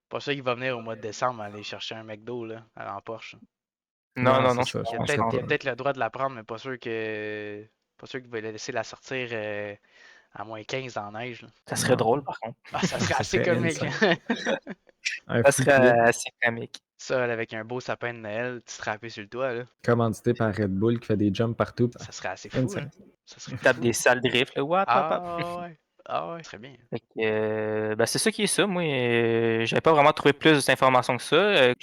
pas sûr qu'il va venir au mois de décembre aller chercher un McDo, là, en Porsche. Non, non, c'est non, je ça, je pense penserais Il a pas. peut-être le droit de la prendre, mais pas sûr qu'il va la laisser la sortir à moins 15 dans la neige, là. ça serait Non. drôle, par contre. Ah, ça serait Ça assez serait comique. Un Ça free serait clip assez comique. Ça, là, avec un beau sapin de Noël, tu strappé sur le toit, là. commandité par Red Bull qui fait des jumps partout. Ça serait assez fou, Insane. là. Ça serait Il tape fou. des sales drifts, là. Wap, wap, wap. Ah ouais. Ah ouais, très bien. Fait que, ben, c'est ça qui est ça. Moi, j'avais pas vraiment trouvé plus d'informations que ça.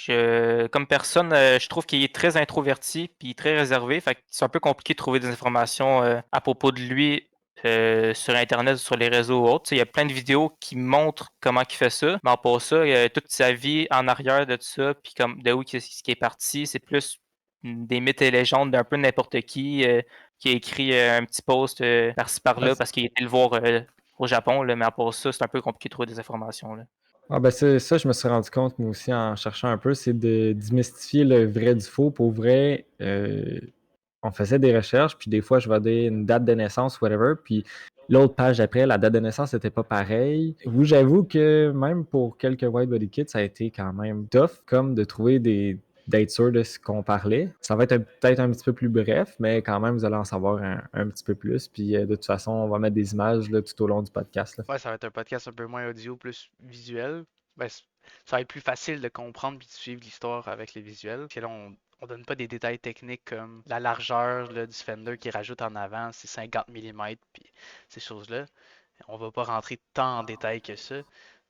Comme personne, je trouve qu'il est très introverti puis très réservé. Fait que c'est un peu compliqué de trouver des informations à propos de lui sur Internet, sur les réseaux ou autres. Tu sais, il y a plein de vidéos qui montrent comment il fait ça. Mais pour ça, toute sa vie en arrière de tout ça, puis comme de où ce qui est parti, c'est plus des mythes et légendes d'un peu n'importe qui a écrit un petit post par-ci Ah, par-là parce qu'il était le voir au Japon, là, mais à part ça, c'est un peu compliqué de trouver des informations. Là. Ben c'est ça, je me suis rendu compte, moi aussi, en cherchant un peu, c'est de démystifier le vrai du faux. Pour vrai, on faisait des recherches, puis des fois, je vais une date de naissance, whatever, puis l'autre page après, la date de naissance n'était pas pareille. Vous, j'avoue que même pour quelques White Body Kits, ça a été quand même tough, comme de trouver d'être sûr de ce qu'on parlait. Ça va être peut-être un petit peu plus bref, mais quand même, vous allez en savoir un petit peu plus. Puis de toute façon, on va mettre des images là, tout au long du podcast. Là. Ouais, ça va être un podcast un peu moins audio, plus visuel. Ben, ça va être plus facile de comprendre puis de suivre l'histoire avec les visuels. Parce que là, on donne pas des détails techniques comme la largeur là, du fender qui rajoute en avant, c'est 50 mm, puis ces choses-là. On va pas rentrer tant en détail que ça.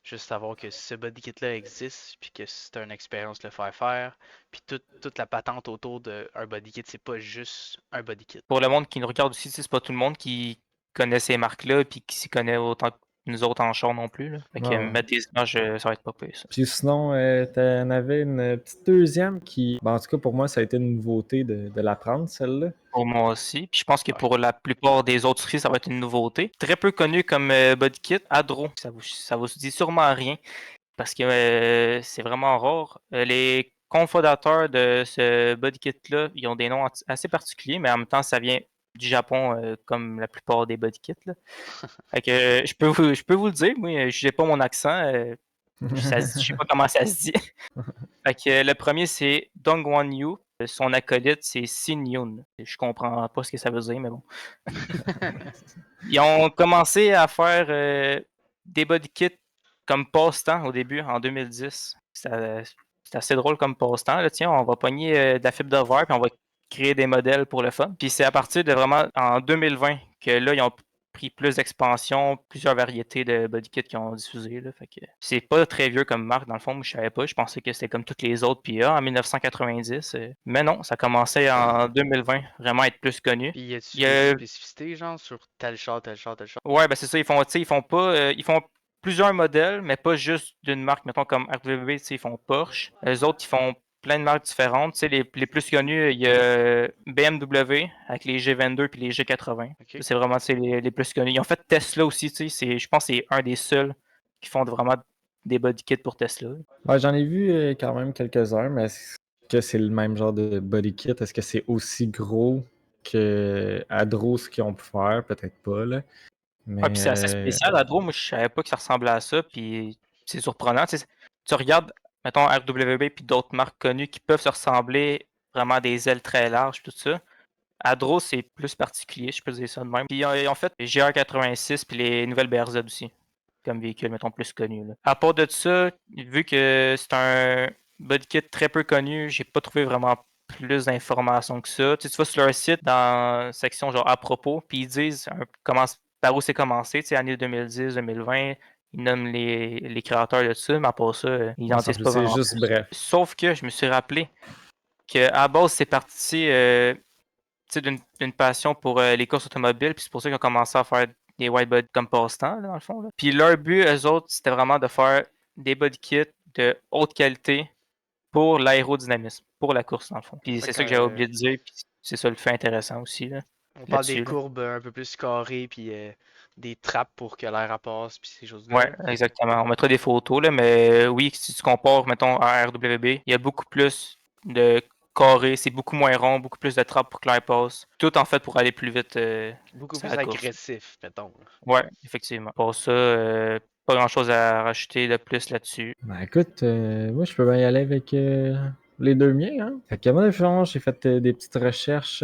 Juste savoir que ce body kit-là existe, puis que c'est une expérience de le faire, puis toute la patente autour d'un body kit, c'est pas juste un body kit. Pour le monde qui nous regarde aussi, tu sais, c'est pas tout le monde qui connaît ces marques-là et qui s'y connaît autant que nous autres en char non plus. Là. Fait que Ouais, ouais. mettre des images, ça va être pas pire, ça. Puis sinon, t'en avais une petite deuxième qui, en tout cas pour moi, ça a été une nouveauté de l'apprendre, celle-là. Pour moi aussi. Puis je pense que Ouais. pour la plupart des autres filles, ça va être une nouveauté. Très peu connu comme body kit, Adro. Ça vous dit sûrement rien parce que c'est vraiment rare. Les cofondateurs de ce body kit-là, ils ont des noms assez particuliers, mais en même temps, ça vient du Japon comme la plupart des body kits. Là. Fait que je peux vous le dire, moi, je n'ai pas mon accent. Je sais pas comment ça se dit. Fait que le premier, c'est Dongwon Yu. Son acolyte, c'est Shin Yoon. Je comprends pas ce que ça veut dire, mais bon. Ils ont commencé à faire des body kits comme passe-temps au début, en 2010. C'est assez drôle comme passe-temps. Là. Tiens, on va pogner de la fibre de verre puis on va créer des modèles pour le fun. Puis c'est à partir de vraiment en 2020 que là, ils ont pris plus d'expansion, plusieurs variétés de body kits qui ont diffusé. Là. Fait que c'est pas très vieux comme marque, dans le fond, moi je savais pas. Je pensais que c'était comme toutes les autres PA en 1990. Mais non, ça commençait en 2020, vraiment à être plus connu. Puis y a-tu Il y des a spécificités, genre, sur tel char, tel char, tel char? Ouais, ben c'est ça, ils font, tu sais, ils font pas, ils font plusieurs modèles, mais pas juste d'une marque, mettons comme RWB, tu sais, ils font Porsche. Les autres, ils font plein de marques différentes. Tu sais, les plus connus, il y a BMW avec les G22 puis les G80. Ok. Ça, c'est vraiment, tu sais, les plus connus. Ils ont fait Tesla aussi, tu sais, je pense que c'est un des seuls qui font vraiment des body kits pour Tesla. Ouais, j'en ai vu quand même quelques-uns, mais est-ce que c'est le même genre de body kit? Est-ce que c'est aussi gros que Adro ce qu'ils ont pu faire? Peut-être pas, là. Ouais, puis Mais c'est assez spécial, Adro, moi je savais pas que ça ressemblait à ça, puis c'est surprenant. Tu sais, tu regardes, mettons, RWB puis d'autres marques connues qui peuvent se ressembler, vraiment des ailes très larges, tout ça. Adro, c'est plus particulier, je peux dire ça de même. Puis ils ont fait les GR86 puis les nouvelles BRZ aussi, comme véhicule, mettons, plus connu. Là. À part de ça, vu que c'est un body kit très peu connu, j'ai pas trouvé vraiment plus d'informations que ça. Tu sais, tu vas sur leur site dans la section genre à propos, puis ils disent comment, par où c'est commencé, tu sais, année 2010, 2020. Ils nomment les créateurs de ça, mais à part ça, ils n'en disent pas c'est vraiment juste plus. bref. Sauf que je me suis rappelé qu'à la base, c'est parti d'une passion pour les courses automobiles, puis c'est pour ça qu'ils ont commencé à faire des white body comme passe-temps, là, dans le fond. Là. Puis leur but, eux autres, c'était vraiment de faire des body kits de haute qualité pour l'aérodynamisme, pour la course, dans le fond. Puis Fait c'est que, ça que j'avais oublié de dire, puis c'est ça le fait intéressant aussi, là, on parle des là-dessus. Là. courbes un peu plus carrées, puis des trappes pour que l'air passe, puis ces choses-là. Ouais, Là. exactement. On mettra des photos, là, mais oui, si tu compares, mettons, à RWB, il y a beaucoup plus de carrés, c'est beaucoup moins rond, beaucoup plus de trappes pour que l'air passe. Tout en fait pour aller plus vite Beaucoup sur plus la course. agressif, mettons. Ouais, effectivement. Pour ça, pas grand-chose à rajouter de plus là-dessus. Ben écoute, moi je peux bien y aller avec les deux miens. Hein? Fait que moi, j'ai fait des petites recherches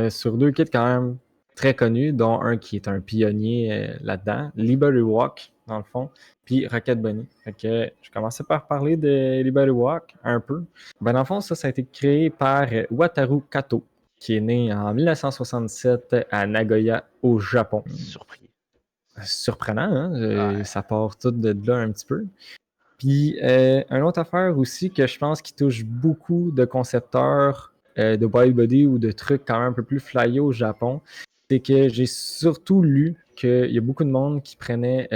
sur deux kits quand même très connus, dont un qui est un pionnier là-dedans, Liberty Walk, dans le fond, puis Rocket Bunny. Fait que je commençais par parler de Liberty Walk un peu. Ben dans le fond, ça a été créé par Wataru Kato, qui est né en 1967 à Nagoya, au Japon. Surpris. surprenant, hein? Ouais. Ça part tout de là un petit peu. Puis, une autre affaire aussi que je pense qui touche beaucoup de concepteurs de widebody ou de trucs quand même un peu plus flyés au Japon, c'est que j'ai surtout lu qu'il y a beaucoup de monde qui prenait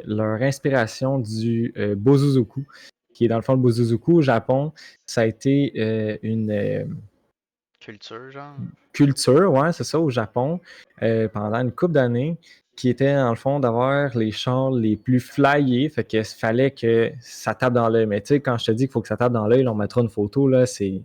leur inspiration du Bozuzoku, qui est dans le fond le Bozuzoku au Japon. Ça a été une Culture, genre. culture, ouais, c'est ça, au Japon, pendant une couple d'années, qui était, dans le fond, d'avoir les chars les plus flyés, fait qu'il fallait que ça tape dans l'œil. Mais tu sais, quand je te dis qu'il faut que ça tape dans l'œil, là, on mettra une photo, là, c'est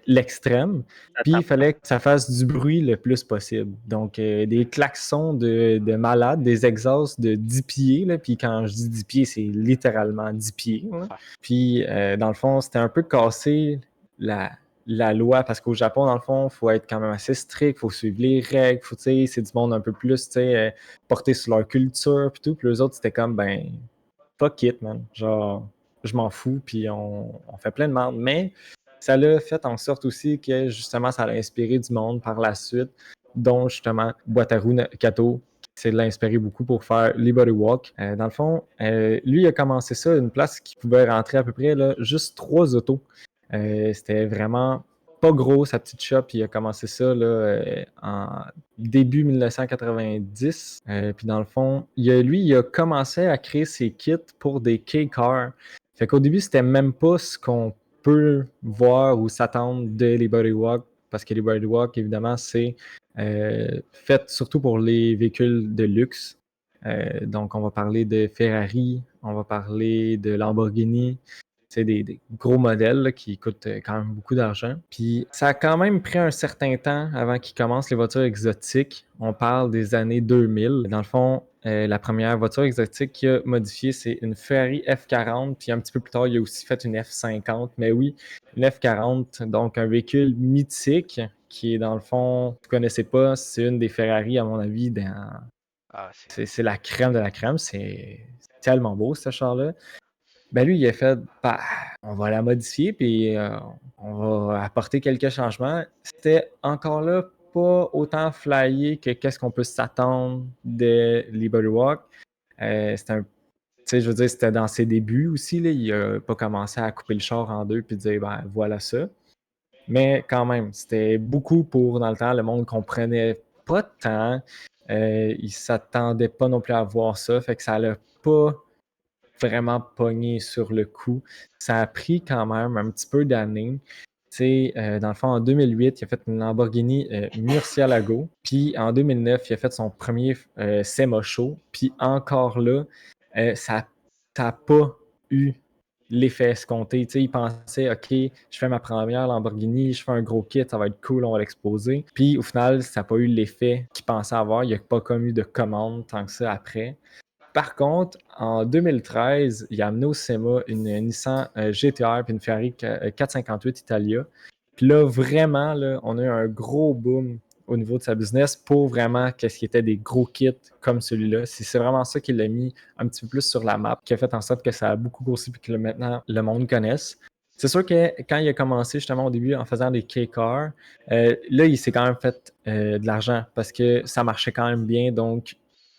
l'extrême. Puis il fallait que ça fasse du bruit le plus possible. Donc, des klaxons de malades, des exhausts de 10 pieds, là, puis quand je dis 10 pieds, c'est littéralement 10 pieds, là. Ouais. Puis, dans le fond, c'était un peu casser la loi, parce qu'au Japon, dans le fond, il faut être quand même assez strict, il faut suivre les règles, faut, c'est du monde un peu plus, porté sur leur culture, puis tout. Puis les autres, c'était comme, ben, fuck it, man. Genre, je m'en fous, puis on fait plein de merde. Mais ça l'a fait en sorte aussi que, justement, ça a inspiré du monde par la suite, dont, justement, Wataru Kato, qui s'est inspiré beaucoup pour faire Liberty Walk. Dans le fond, lui, il a commencé ça, une place qui pouvait rentrer à peu près là, juste 3 autos. C'était vraiment pas gros, sa petite shop. Il a commencé ça là, en début 1990. Puis dans le fond, il a commencé à créer ses kits pour des K-Cars. Fait qu'au début, c'était même pas ce qu'on peut voir ou s'attendre de les Bodywalk, parce que les Bodywalk, évidemment, c'est fait surtout pour les véhicules de luxe. Donc, on va parler de Ferrari, on va parler de Lamborghini, c'est des gros modèles là, qui coûtent quand même beaucoup d'argent. Puis ça a quand même pris un certain temps avant qu'ils commencent les voitures exotiques. On parle des années 2000. Dans le fond, la première voiture exotique qu'il a modifiée, c'est une Ferrari F40. Puis un petit peu plus tard, il a aussi fait une F50. Mais oui, une F40, donc un véhicule mythique qui est dans le fond, vous ne connaissez pas, c'est une des Ferrari, à mon avis, Ah, c'est. c'est la crème de la crème. C'est tellement beau, ce char-là. Ben lui, il a fait, bah, on va la modifier, puis on va apporter quelques changements. C'était encore là pas autant flyé que qu'est-ce qu'on peut s'attendre de Liberty Walk. C'était un, tu sais, je veux dire, c'était dans ses débuts aussi, là. Il a pas commencé à couper le char en deux puis dire, ben voilà ça. Mais quand même, c'était beaucoup pour, dans le temps, le monde comprenait pas tant. Il s'attendait pas non plus à voir ça, fait que ça allait pas vraiment pogné sur le coup. Ça a pris quand même un petit peu d'années. Dans le fond, en 2008, il a fait une Lamborghini Murcielago. Puis en 2009, il a fait son premier SEMA Show. Puis encore là, ça n'a pas eu l'effet escompté. Il pensait, OK, je fais ma première Lamborghini, je fais un gros kit, ça va être cool, on va l'exposer. Puis au final, ça n'a pas eu l'effet qu'il pensait avoir. Il n'y a pas comme eu de commande tant que ça après. Par contre, en 2013, il a amené au SEMA une Nissan GT-R et une Ferrari 458 Italia. Puis là, vraiment, là, on a eu un gros boom au niveau de sa business pour vraiment qu'est-ce qui était des gros kits comme celui-là. C'est vraiment ça qui l'a mis un petit peu plus sur la map, qui a fait en sorte que ça a beaucoup grossi et que maintenant le monde connaisse. C'est sûr que quand il a commencé justement au début en faisant des K-cars, là, il s'est quand même fait de l'argent parce que ça marchait quand même bien. Donc,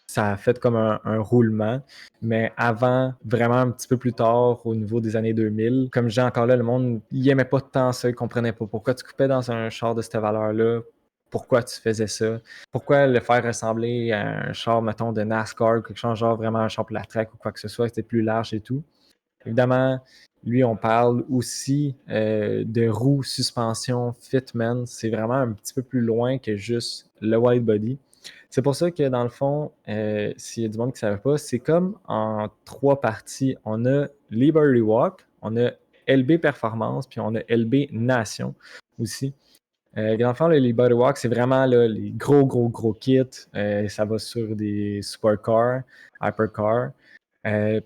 ça a fait comme un roulement. Mais avant, vraiment un petit peu plus tard, au niveau des années 2000, comme je dis encore là, le monde, il aimait pas tant ça, il comprenait pas pourquoi tu coupais dans un char de cette valeur-là, pourquoi tu faisais ça, pourquoi le faire ressembler à un char, mettons, de NASCAR ou quelque chose, genre vraiment un char pour la track ou quoi que ce soit, c'était plus large et tout. Évidemment, lui, on parle aussi de roues, suspension, fitment. C'est vraiment un petit peu plus loin que juste le wide body. C'est pour ça que dans le fond, s'il y a du monde qui ne savait pas, c'est comme en 3 parties. On a Liberty Walk, on a LB Performance, puis on a LB Nation aussi. Dans le fond, le Liberty Walk, c'est vraiment là, les gros kits. Ça va sur des supercars, hypercars.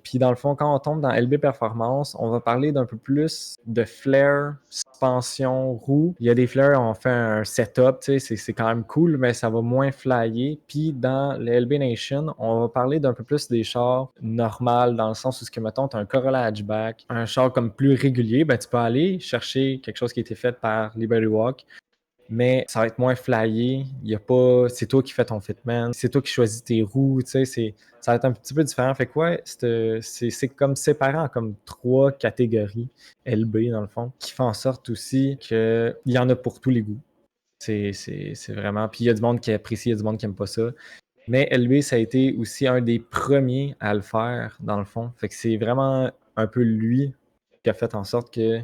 Puis dans le fond, quand on tombe dans LB Performance, on va parler d'un peu plus de flair, suspension, roue. Il y a des flairs, on fait un setup, c'est quand même cool, mais ça va moins flyer. Puis dans le LB Nation, on va parler d'un peu plus des chars normales, dans le sens où, mettons, tu as un Corolla hatchback, un char comme plus régulier, ben, tu peux aller chercher quelque chose qui a été fait par Liberty Walk. mais ça va être moins flyé. Il y a pas, c'est toi qui fais ton fitment, c'est toi qui choisis tes roues, tu sais, ça va être un petit peu différent. Fait que ouais, c'est comme séparé en comme 3 catégories LB dans le fond, qui font en sorte aussi qu'il y en a pour tous les goûts. C'est vraiment. Puis il y a du monde qui apprécie, il y a du monde qui aime pas ça. Mais LB, ça a été aussi un des premiers à le faire, dans le fond. Fait que c'est vraiment un peu lui qui a fait en sorte que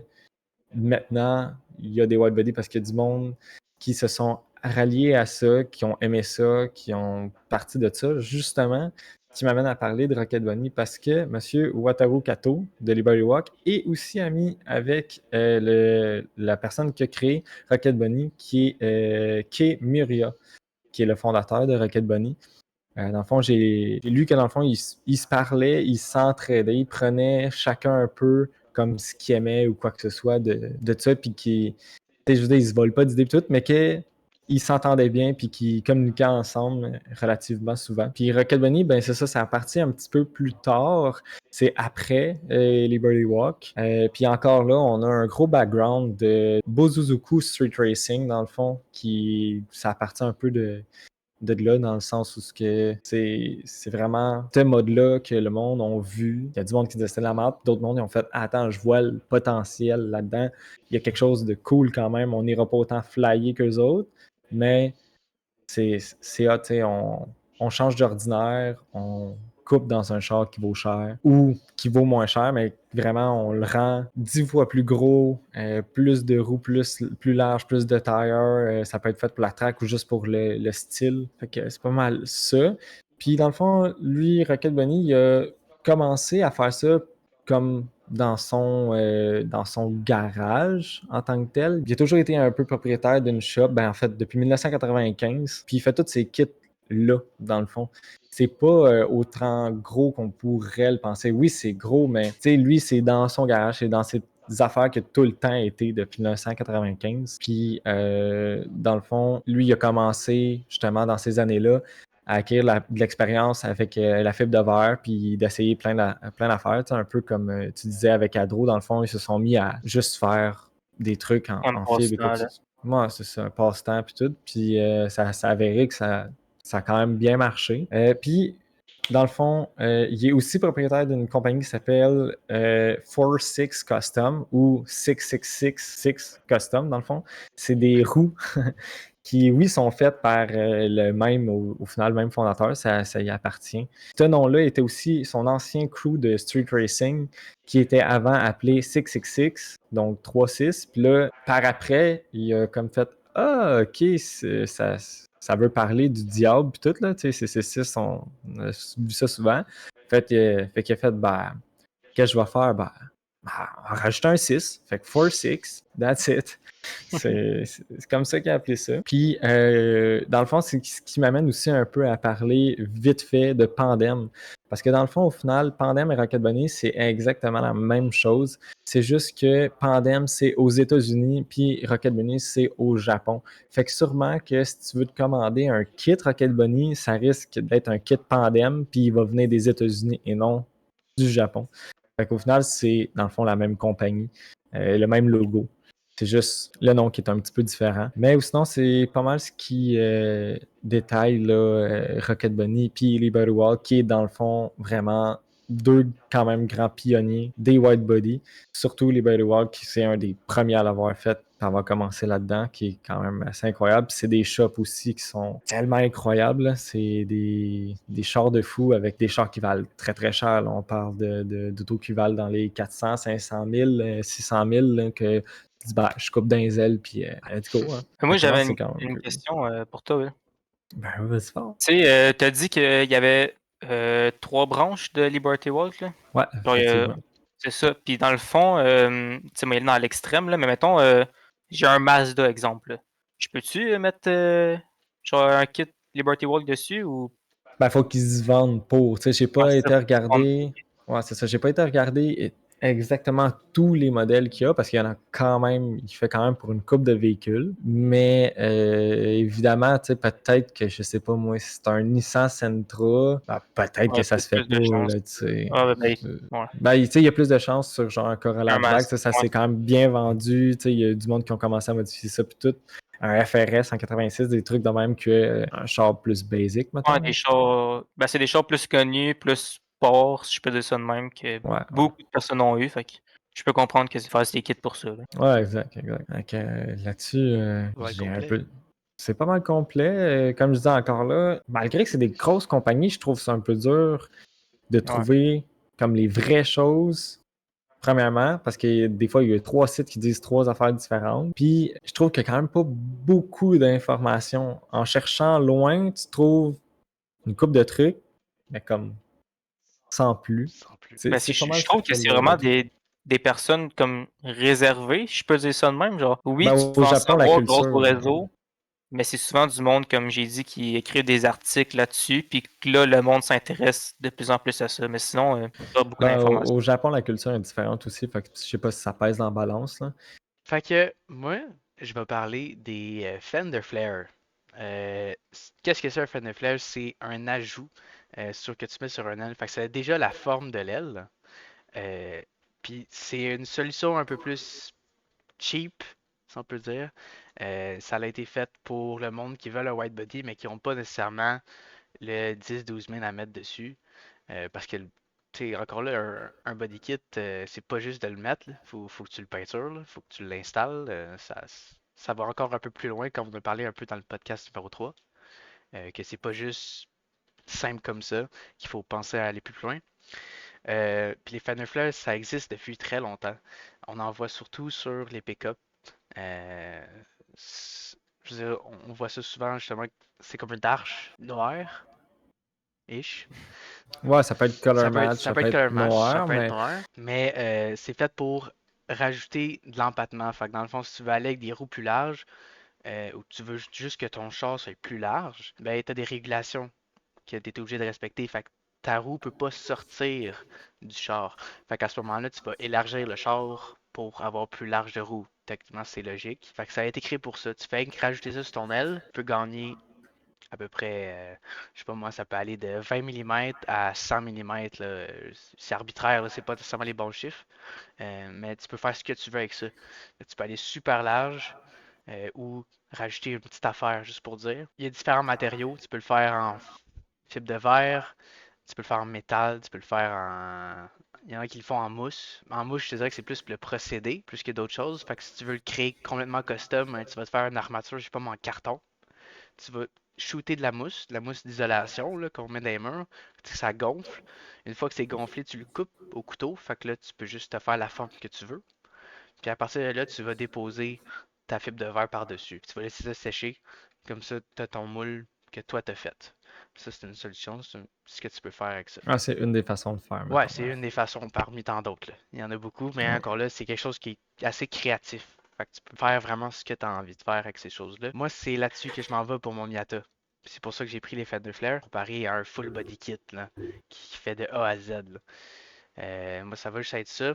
maintenant, il y a des white body parce qu'il y a du monde qui se sont ralliés à ça, qui ont aimé ça, qui ont parti de ça, justement, qui m'amène à parler de Rocket Bunny parce que M. Wataru Kato de Liberty Walk est aussi ami avec la personne qui a créé Rocket Bunny, qui est Kei Miria, qui est le fondateur de Rocket Bunny. Dans le fond, j'ai lu que dans le fond, ils se parlaient, ils s'entraidaient, ils prenaient chacun un peu comme ce qu'ils aimaient ou quoi que ce soit de ça, puis qui, je veux dire, ils se volent pas d'idées et tout, mais qu'ils s'entendaient bien, puis qu'ils communiquaient ensemble relativement souvent. Puis Rocket Bunny, ben c'est ça, ça a parti un petit peu plus tard, c'est après Liberty Walk. Puis encore là, on a un gros background de Bozuzuku Street Racing, dans le fond, qui ça appartient un peu de là, dans le sens où c'est vraiment ce mode-là que le monde a vu. Il y a du monde qui disait c'était la merde, d'autres mondes ils ont fait attends, je vois le potentiel là-dedans. Il y a quelque chose de cool quand même. On n'ira pas autant flyer qu'eux autres, mais c'est hot, tu sais, on change d'ordinaire, on coupe dans un char qui vaut cher ou qui vaut moins cher, mais vraiment, on le rend 10 fois plus gros, plus de roues, plus large, plus de tires. Ça peut être fait pour la track ou juste pour le style. Fait que c'est pas mal ça. Puis dans le fond, lui, Rocket Bunny, il a commencé à faire ça comme dans son garage en tant que tel. Il a toujours été un peu propriétaire d'une shop, ben en fait, depuis 1995. Puis il fait tous ses kits là, dans le fond. C'est pas autant gros qu'on pourrait le penser. Oui, c'est gros, mais lui, c'est dans son garage, c'est dans ses affaires que tout le temps été depuis 1995. Puis, dans le fond, lui, il a commencé justement dans ces années-là à acquérir de l'expérience avec la fibre de verre, puis d'essayer plein d'affaires. Un peu comme tu disais avec Adro, dans le fond, ils se sont mis à juste faire des trucs en fibre. Écoute, moi, c'est ça, un passe-temps, puis tout. Puis ça a avéré que ça a quand même bien marché. Puis, dans le fond, il est aussi propriétaire d'une compagnie qui s'appelle 46 Custom ou 6666 Custom, dans le fond. C'est des roues qui, oui, sont faites par le même, au final, même fondateur, ça y appartient. Ce nom-là était aussi son ancien crew de Street Racing, qui était avant appelé 666, donc 3-6. Puis là, par après, il a comme fait « Ah, OK, ça veut parler du diable, puis tout, là, tu sais, c'est 6, on a vu ça souvent. » Fait qu'il a fait « Ben, qu'est-ce que je vais faire? Ben, on va rajouter un 6. Fait que 4-6, that's it. » C'est comme ça qu'il a appelé ça. Puis, dans le fond, c'est ce qui m'amène aussi un peu à parler vite fait de Pandem. Parce que dans le fond, au final, Pandem et Rocket Bunny, c'est exactement la même chose. C'est juste que Pandem, c'est aux États-Unis, puis Rocket Bunny, c'est au Japon. Fait que sûrement que si tu veux te commander un kit Rocket Bunny, ça risque d'être un kit Pandem, puis il va venir des États-Unis et non du Japon. Fait qu'au final, c'est dans le fond la même compagnie, le même logo. C'est juste le nom qui est un petit peu différent. Mais sinon, c'est pas mal ce qui détaille là, Rocket Bunny puis Liberty Walk, qui est dans le fond vraiment deux quand même grands pionniers des white body. Surtout Liberty Walk, qui c'est un des premiers à l'avoir fait, à avoir commencé là-dedans, qui est quand même assez incroyable. Puis c'est des shops aussi qui sont tellement incroyables. Là. C'est des chars de fou avec des chars qui valent très très cher. Là. On parle d'autos qui valent dans les 400, 500 000, 600 000 là, que tu dis, bah, je coupe d'un zèle, puis let's go. Hein. Moi, j'avais une une question pour toi. Will. Ben, vas-y fort. Tu sais, tu as dit qu'il y avait 3 branches de Liberty Walk. Là. Ouais, genre, c'est ça. Puis dans le fond, tu sais, moi, il est dans l'extrême, là, mais mettons, j'ai un Mazda, exemple. Là. Je peux-tu mettre genre un kit Liberty Walk dessus ou. Ben, faut qu'ils se vendent pour. Tu sais, j'ai pas été regarder. Ouais, c'est ça. J'ai pas été regarder exactement tous les modèles qu'il y a parce qu'il y en a quand même. Il fait quand même pour une coupe de véhicules. Mais évidemment, tu sais, peut-être que je sais pas moi, si c'est un Nissan Sentra, ben, peut-être que ça se fait pas. Là, tu sais. Ben, tu sais, il y a plus de chances sur genre un Corolla Black. Ça s'est quand même bien vendu. Tu sais, il y a du monde qui ont commencé à modifier ça puis tout. un FRS en 86, des trucs de même qu'un char plus basic, mettons. Ouais, des chars. Ben, c'est des chars plus connus, plus forts, si je peux dire ça de même, que Ouais, beaucoup de personnes ont eu. Fait que je peux comprendre qu'ils fassent des kits pour ça. Là. ouais, exact. Donc, là-dessus, Ouais, j'ai un complet. peu. C'est pas mal complet. Comme je disais encore là, malgré que c'est des grosses compagnies, je trouve ça un peu dur de Ouais. trouver comme les vraies choses. Premièrement, parce que des fois, il y a 3 sites qui disent 3 affaires différentes. Puis, je trouve qu'il n'y a quand même pas beaucoup d'informations. En cherchant loin, tu trouves une coupe de trucs, mais comme sans plus. Sans plus. C'est Ben, c'est pas je mal ça trouve qui que fait c'est le vraiment truc. des personnes comme réservées, je peux dire ça de même. Genre, oui, Ben, tu peux au en Japon, la savoir grâce culture. au réseau, mais c'est souvent du monde, comme j'ai dit, qui écrit des articles là-dessus, puis que là, le monde s'intéresse de plus en plus à ça. Mais sinon, pas beaucoup Ben, d'informations. au Japon, la culture est différente aussi. Fait que je sais pas si ça pèse dans la balance, là. Fait que moi, je vais parler des Fender Flare. Qu'est-ce que c'est un Fender Flare? C'est un ajout que tu mets sur un aile. Fait que ça a déjà la forme de l'aile. Euh, Puis c'est une solution un peu plus cheap, si on peut dire. Ça a été fait pour le monde qui veut le white body, mais qui n'ont pas nécessairement le 10-12 000 à mettre dessus. Parce que, tu sais, encore là, un body kit, c'est pas juste de le mettre. Faut que tu le peintures, là. Faut que tu l'installes. Ça va encore un peu plus loin, comme on a parlé un peu dans le podcast numéro 3. Que c'est pas juste simple comme ça, qu'il faut penser à aller plus loin. Puis les Fender Flares, ça existe depuis très longtemps. On en voit surtout sur les pick-up. Euh, je veux dire, on voit ça souvent, justement, c'est comme une arche noire-ish. Ouais, ça peut être color match, Ça ça peut peut être être color match, ça noir, peut être mais noir, mais c'est fait pour rajouter de l'empattement. Fait que dans le fond, si tu veux aller avec des roues plus larges, ou tu veux juste que ton char soit plus large, ben tu as des régulations que tu es obligé de respecter. Fait que ta roue peut pas sortir du char. Fait qu'à ce moment-là, tu vas élargir le char pour avoir plus large de roues. Techniquement, c'est logique. Fait que ça a été créé pour ça. Tu fais rajouter ça sur ton aile, tu peux gagner à peu près, je sais pas moi, ça peut aller de 20 mm à 100 mm. C'est arbitraire, là, c'est pas nécessairement les bons chiffres, mais tu peux faire ce que tu veux avec ça. Tu peux aller super large ou rajouter une petite affaire, juste pour dire. Il y a différents matériaux. Tu peux le faire en fibre de verre, tu peux le faire en métal, tu peux le faire en. Il y en a qui le font en mousse. En mousse, je te dirais que c'est plus le procédé, plus que d'autres choses. Fait que si tu veux le créer complètement custom, tu vas te faire une armature, je sais pas moi, en carton. Tu vas shooter de la mousse d'isolation là, qu'on met dans les murs, ça gonfle. Une fois que c'est gonflé, tu le coupes au couteau, fait que là, tu peux juste te faire la forme que tu veux. Puis à partir de là, tu vas déposer ta fibre de verre par-dessus. Puis tu vas laisser ça sécher. Comme ça, tu as ton moule que toi t'as fait. Ça, c'est une solution, ce que tu peux faire avec ça. ah, c'est une des façons de faire, Ouais, mettons. c'est une des façons parmi tant d'autres, là. Il y en a beaucoup, mais encore là, c'est quelque chose qui est assez créatif. Fait que tu peux faire vraiment ce que tu as envie de faire avec ces choses-là. Moi, c'est là-dessus que je m'en vais pour mon Miata. C'est pour ça que j'ai pris les Fender Flare comparé à un full body kit là, qui fait de A à Z, là. Moi, ça va juste être ça.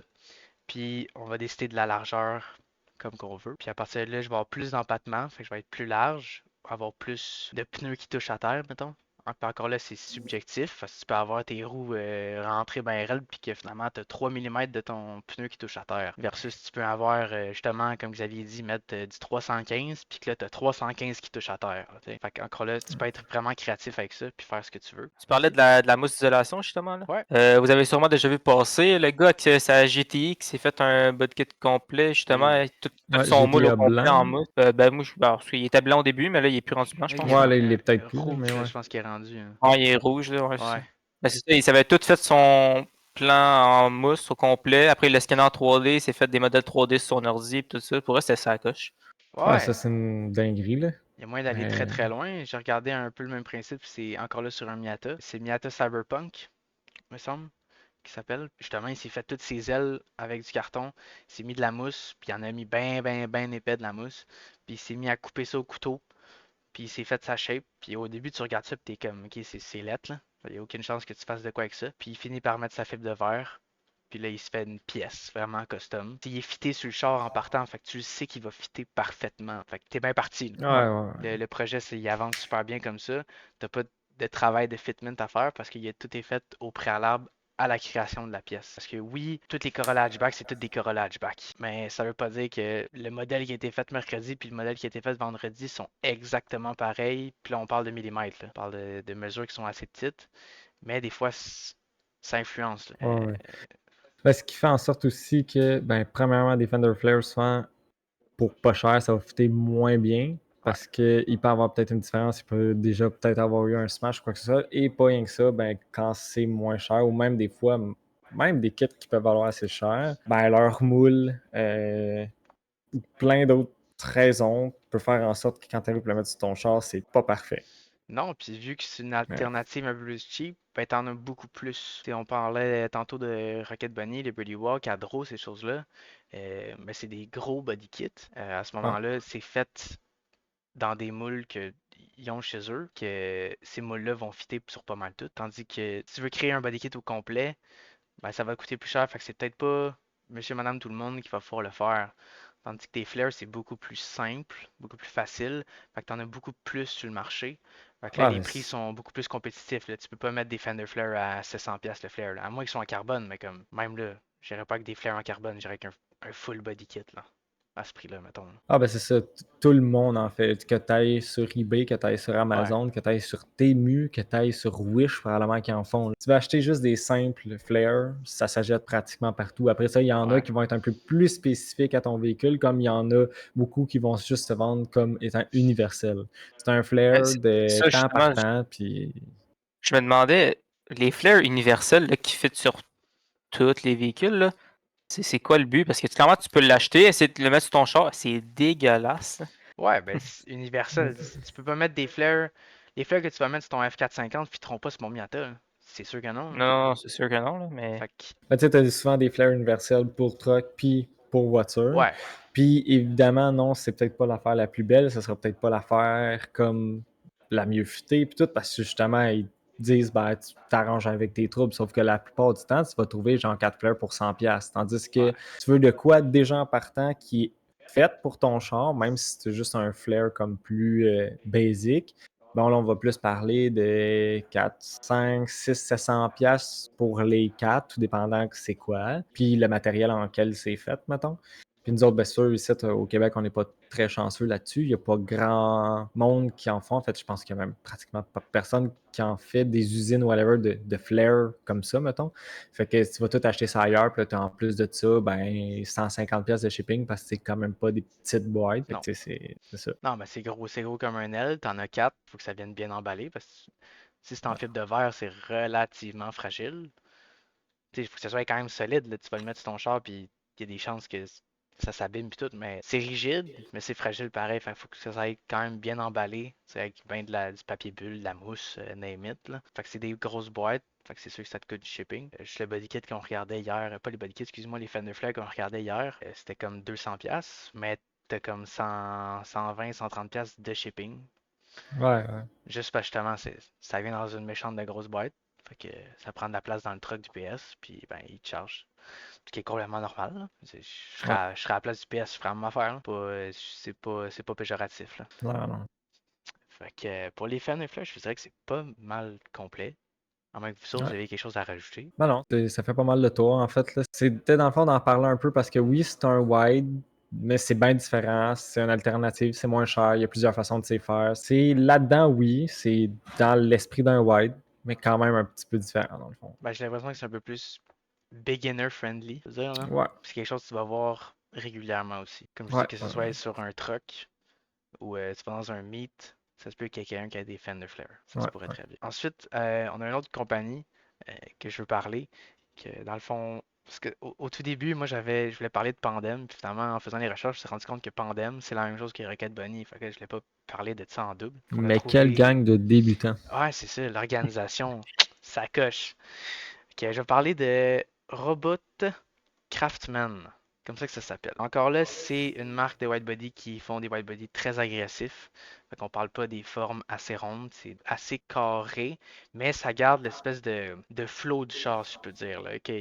Puis, on va décider de la largeur comme qu'on veut. Puis, à partir de là, je vais avoir plus d'empattement. Fait que je vais être plus large, avoir plus de pneus qui touchent à terre, mettons. Puis encore là, c'est subjectif, parce que tu peux avoir tes roues rentrées bien raides, puis que finalement, tu as 3 mm de ton pneu qui touche à terre. Versus, tu peux avoir, justement, comme Xavier dit, mettre du 315, puis que là, tu as 315 qui touche à terre, là, t'sais. Fait qu'encore là, tu peux être vraiment créatif avec ça, puis faire ce que tu veux. Tu parlais de la mousse d'isolation, justement. Là. Ouais. Vous avez sûrement déjà vu passer le gars avec sa GTI qui s'est fait un bodykit complet, justement, Oui. avec tout Ouais, son moule au GTA complet en blanc. mousse. Ben, moi, alors, il était blanc au début, mais là, il est plus rendu blanc, je pense. Ouais, là, il est peut-être plus, là, Rouge, mais là, ouais. je pense qu'il est rendu, hein. Ouais, il est rouge, là, ouais, c'est ça. Ouais. Ben, c'est ça, il s'avait tout fait son plan en mousse au complet. Après, il l'a scanné en 3D, il s'est fait des modèles 3D sur son ordi et tout ça. Pour eux, c'était sa coche. Ouais, ça, Ouais. c'est une dinguerie, là. Il y a moyen d'aller très Mais très loin. J'ai regardé un peu le même principe, c'est encore là sur un Miata. C'est Miata Cyberpunk, me semble, qui s'appelle. Justement, il s'est fait toutes ses ailes avec du carton. Il s'est mis de la mousse, puis il en a mis ben épais de la mousse. Puis il s'est mis à couper ça au couteau. Puis il s'est fait sa shape. Puis au début, tu regardes ça, puis t'es comme, ok, c'est lettre, là. Il n'y a aucune chance que tu fasses de quoi avec ça. Puis il finit par mettre sa fibre de verre. Puis là, il se fait une pièce vraiment custom. Il est fité sur le char en partant, fait que tu le sais qu'il va fitter parfaitement. Fait que t'es bien parti, là. ouais, ouais. Le projet, il avance super bien comme ça. T'as pas de travail de fitment à faire parce que tout est fait au préalable à la création de la pièce. Parce que oui, tous les Corolla hatchback, c'est tous des Corolla hatchback. Mais ça veut pas dire que le modèle qui a été fait mercredi puis le modèle qui a été fait vendredi sont exactement pareils. Puis là, on parle de millimètres. Là. On parle de mesures qui sont assez petites. Mais des fois, ça influence. Là. Ouais, ouais. Ben, ce qui fait en sorte aussi que, ben, premièrement, des Fender Flare, souvent, pour pas cher, ça va fitter moins bien. Parce qu'il peut avoir peut-être une différence, il peut déjà peut-être avoir eu un smash ou quoi que ce soit. Et pas rien que ça, ben, quand c'est moins cher, ou même des fois, même des kits qui peuvent valoir assez cher, ben, leur moule, ou plein d'autres raisons peut faire en sorte que quand tu arrives pour le mettre sur ton char, c'est pas parfait. Non, puis vu que c'est une Ouais. alternative un peu plus cheap, ben t'en as beaucoup plus. T'sais, on parlait tantôt de Rocket Bunny, les Birdie Walk, Adro, ces choses-là. Mais c'est des gros body kits. À ce Ouais. moment-là, c'est fait dans des moules qu'ils ont chez eux, que ces moules-là vont fitter sur pas mal tout. Tandis que si tu veux créer un body kit au complet, ben ça va coûter plus cher. Fait que c'est peut-être pas monsieur, madame, tout le monde qui va pouvoir le faire. Tandis que tes flares, c'est beaucoup plus simple, beaucoup plus facile. Fait que t'en as beaucoup plus sur le marché. Fait que là, Ouais, les mais prix sont beaucoup plus compétitifs. Là. Tu peux pas mettre des Fender Flare à 700$ le flare. Là. À moins qu'ils soient en carbone, mais comme même là, j'irais pas avec des flares en carbone, j'irais avec un full body kit là. À ce prix-là, mettons. Ah ben c'est ça, tout le monde en fait, que tu ailles sur eBay, que tu ailles sur Ouais. Amazon, que tu ailles sur Temu, que tu ailles sur Wish, probablement qu'ils en font. Tu vas acheter juste des simples flares, ça s'achète pratiquement partout. Après ça, il y en a Ouais. qui vont être un peu plus spécifiques à ton véhicule, comme il y en a beaucoup qui vont juste se vendre comme étant universel. C'est un flare de Ça, temps par justement, temps, puis je me demandais, les flares universels là, qui fit sur tous les véhicules, là, c'est quoi le but? Parce que clairement, tu peux l'acheter, essayer de le mettre sur ton char, c'est dégueulasse. Ouais, ben c'est universel. Tu peux pas mettre des flares. Les flares que tu vas mettre sur ton F450 filtront pas sur mon Miata. Là. C'est sûr que non. Là. Non, c'est sûr que non, là, mais Fait que, ben, tu sais, as souvent des flares universels pour truck puis pour voiture. ouais. Puis évidemment, non, c'est peut-être pas l'affaire la plus belle, ça sera peut-être pas l'affaire comme la mieux futée puis tout, parce que justement, ils disent ben tu t'arranges avec tes troubles, sauf que la plupart du temps, tu vas trouver genre 4 fleurs pour 100$. Tandis que Ouais. tu veux de quoi déjà en partant qui est fait pour ton char, même si c'est juste un flare comme plus basic. Bon, là, on va plus parler de 4, 5, 6, 700 pièces pour les 4, tout dépendant que c'est quoi. Puis le matériel en lequel c'est fait, mettons. Puis nous autres, bien sûr, ici au Québec, on n'est pas très chanceux là-dessus. Il n'y a pas grand monde qui en font. En fait, je pense qu'il n'y a même pratiquement pas personne qui en fait des usines whatever de flair comme ça, mettons. Fait que tu vas tout acheter ça ailleurs, puis là, en plus de ça, ben 150 pièces de shipping parce que c'est quand même pas des petites boîtes. Fait que Non. tu sais, c'est ça. Non, mais c'est gros comme un L. T'en as 4. Faut que ça vienne bien emballé. Parce que si c'est en fibre de verre, c'est relativement fragile. Tu sais, il faut que ça soit quand même solide. Là. Tu vas le mettre sur ton char, puis il y a des chances que ça s'abîme puis tout. Mais c'est rigide, mais c'est fragile pareil. Fait faut que ça soit quand même bien emballé. C'est avec ben du papier bulle, de la mousse, name it, là. Fait que c'est des grosses boîtes. Fait que c'est sûr que ça te coûte du shipping. Juste le body kit qu'on regardait hier, pas les body kits, excuse-moi, les Fender Flare qu'on regardait hier, c'était comme 200$, mais t'as comme 100, 120, 130$ de shipping. Ouais, ouais. Juste parce que justement, ça vient dans une méchante de grosse boîte. Fait que ça prend de la place dans le truck du PS, puis ben, il te charge. Ce qui est complètement normal. Là. Je serais à la place du PS, je ferais la même affaire. Là. C'est pas péjoratif. Là. Non, non. Fait que pour les fans de Flash, je dirais que c'est pas mal complet. À moins que vous autres, vous Ouais. avez quelque chose à rajouter. Non, non, ça fait pas mal de tour en fait. Là. C'était dans le fond d'en parler un peu parce que oui, c'est un wide, mais c'est bien différent. C'est une alternative, c'est moins cher. Il y a plusieurs façons de s'y faire. C'est là-dedans, oui, c'est dans l'esprit d'un wide, mais quand même un petit peu différent dans le fond. Ben, j'ai l'impression que c'est un peu plus beginner friendly, je veux dire, là. Ouais, C'est quelque chose que tu vas voir régulièrement aussi. Comme je dis, ouais, que ce ouais, soit sur un truck ou tu vas dans un meet, ça se peut qu'il y ait quelqu'un qui a des fans de Flare. Ça se ouais, pourrait ouais. très bien. Ensuite, on a une autre compagnie que je veux parler, que dans le fond, parce que au tout début, moi je voulais parler de Pandem, puis finalement en faisant les recherches, je me suis rendu compte que Pandem, c'est la même chose que Rocket Bunny, fait que je voulais pas parler de ça en double. Pour Mais quelle retrouver. gang de débutants. Ouais, c'est ça, l'organisation, ça coche. Ok, je vais parler de Robot Craftman, comme ça que ça s'appelle. Encore là, c'est une marque de whitebody qui font des whitebody très agressifs. Fait qu'on parle pas des formes assez rondes, c'est assez carré, mais ça garde l'espèce de flow du char, si je peux dire. Là. Ok,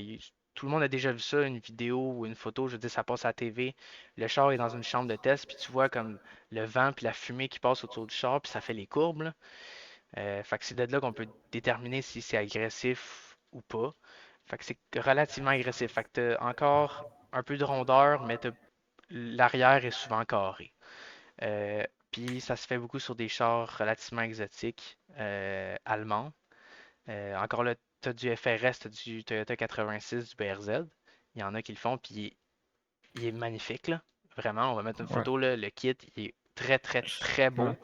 tout le monde a déjà vu ça, une vidéo ou une photo, je veux dire, ça passe à la TV. Le char est dans une chambre de test, puis tu vois comme le vent puis la fumée qui passe autour du char, puis ça fait les courbes. Là. Fait que c'est de là qu'on peut déterminer si c'est agressif ou pas. Fait que c'est relativement agressif. Fait que t'as encore un peu de rondeur, mais l'arrière est souvent carré. Puis ça se fait beaucoup sur des chars relativement exotiques allemands. Encore là, t'as du FRS, t'as du Toyota 86, du BRZ. Il y en a qui le font, puis il est magnifique, là. Vraiment, on va mettre une Ouais. photo, là. Le kit, il est très, très, très beau. Ouais.